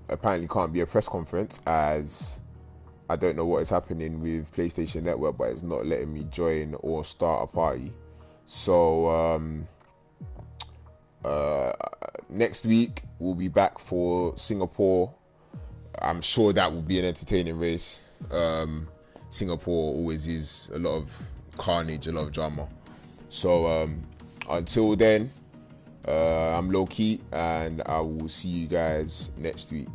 Speaker 2: apparently can't be a press conference, as I don't know what is happening with PlayStation Network, but it's not letting me join or start a party. So next week we'll be back for Singapore. I'm sure that will be an entertaining race. Singapore always is a lot of carnage, a lot of drama. So until then, I'm Lowkey, and I will see you guys next week.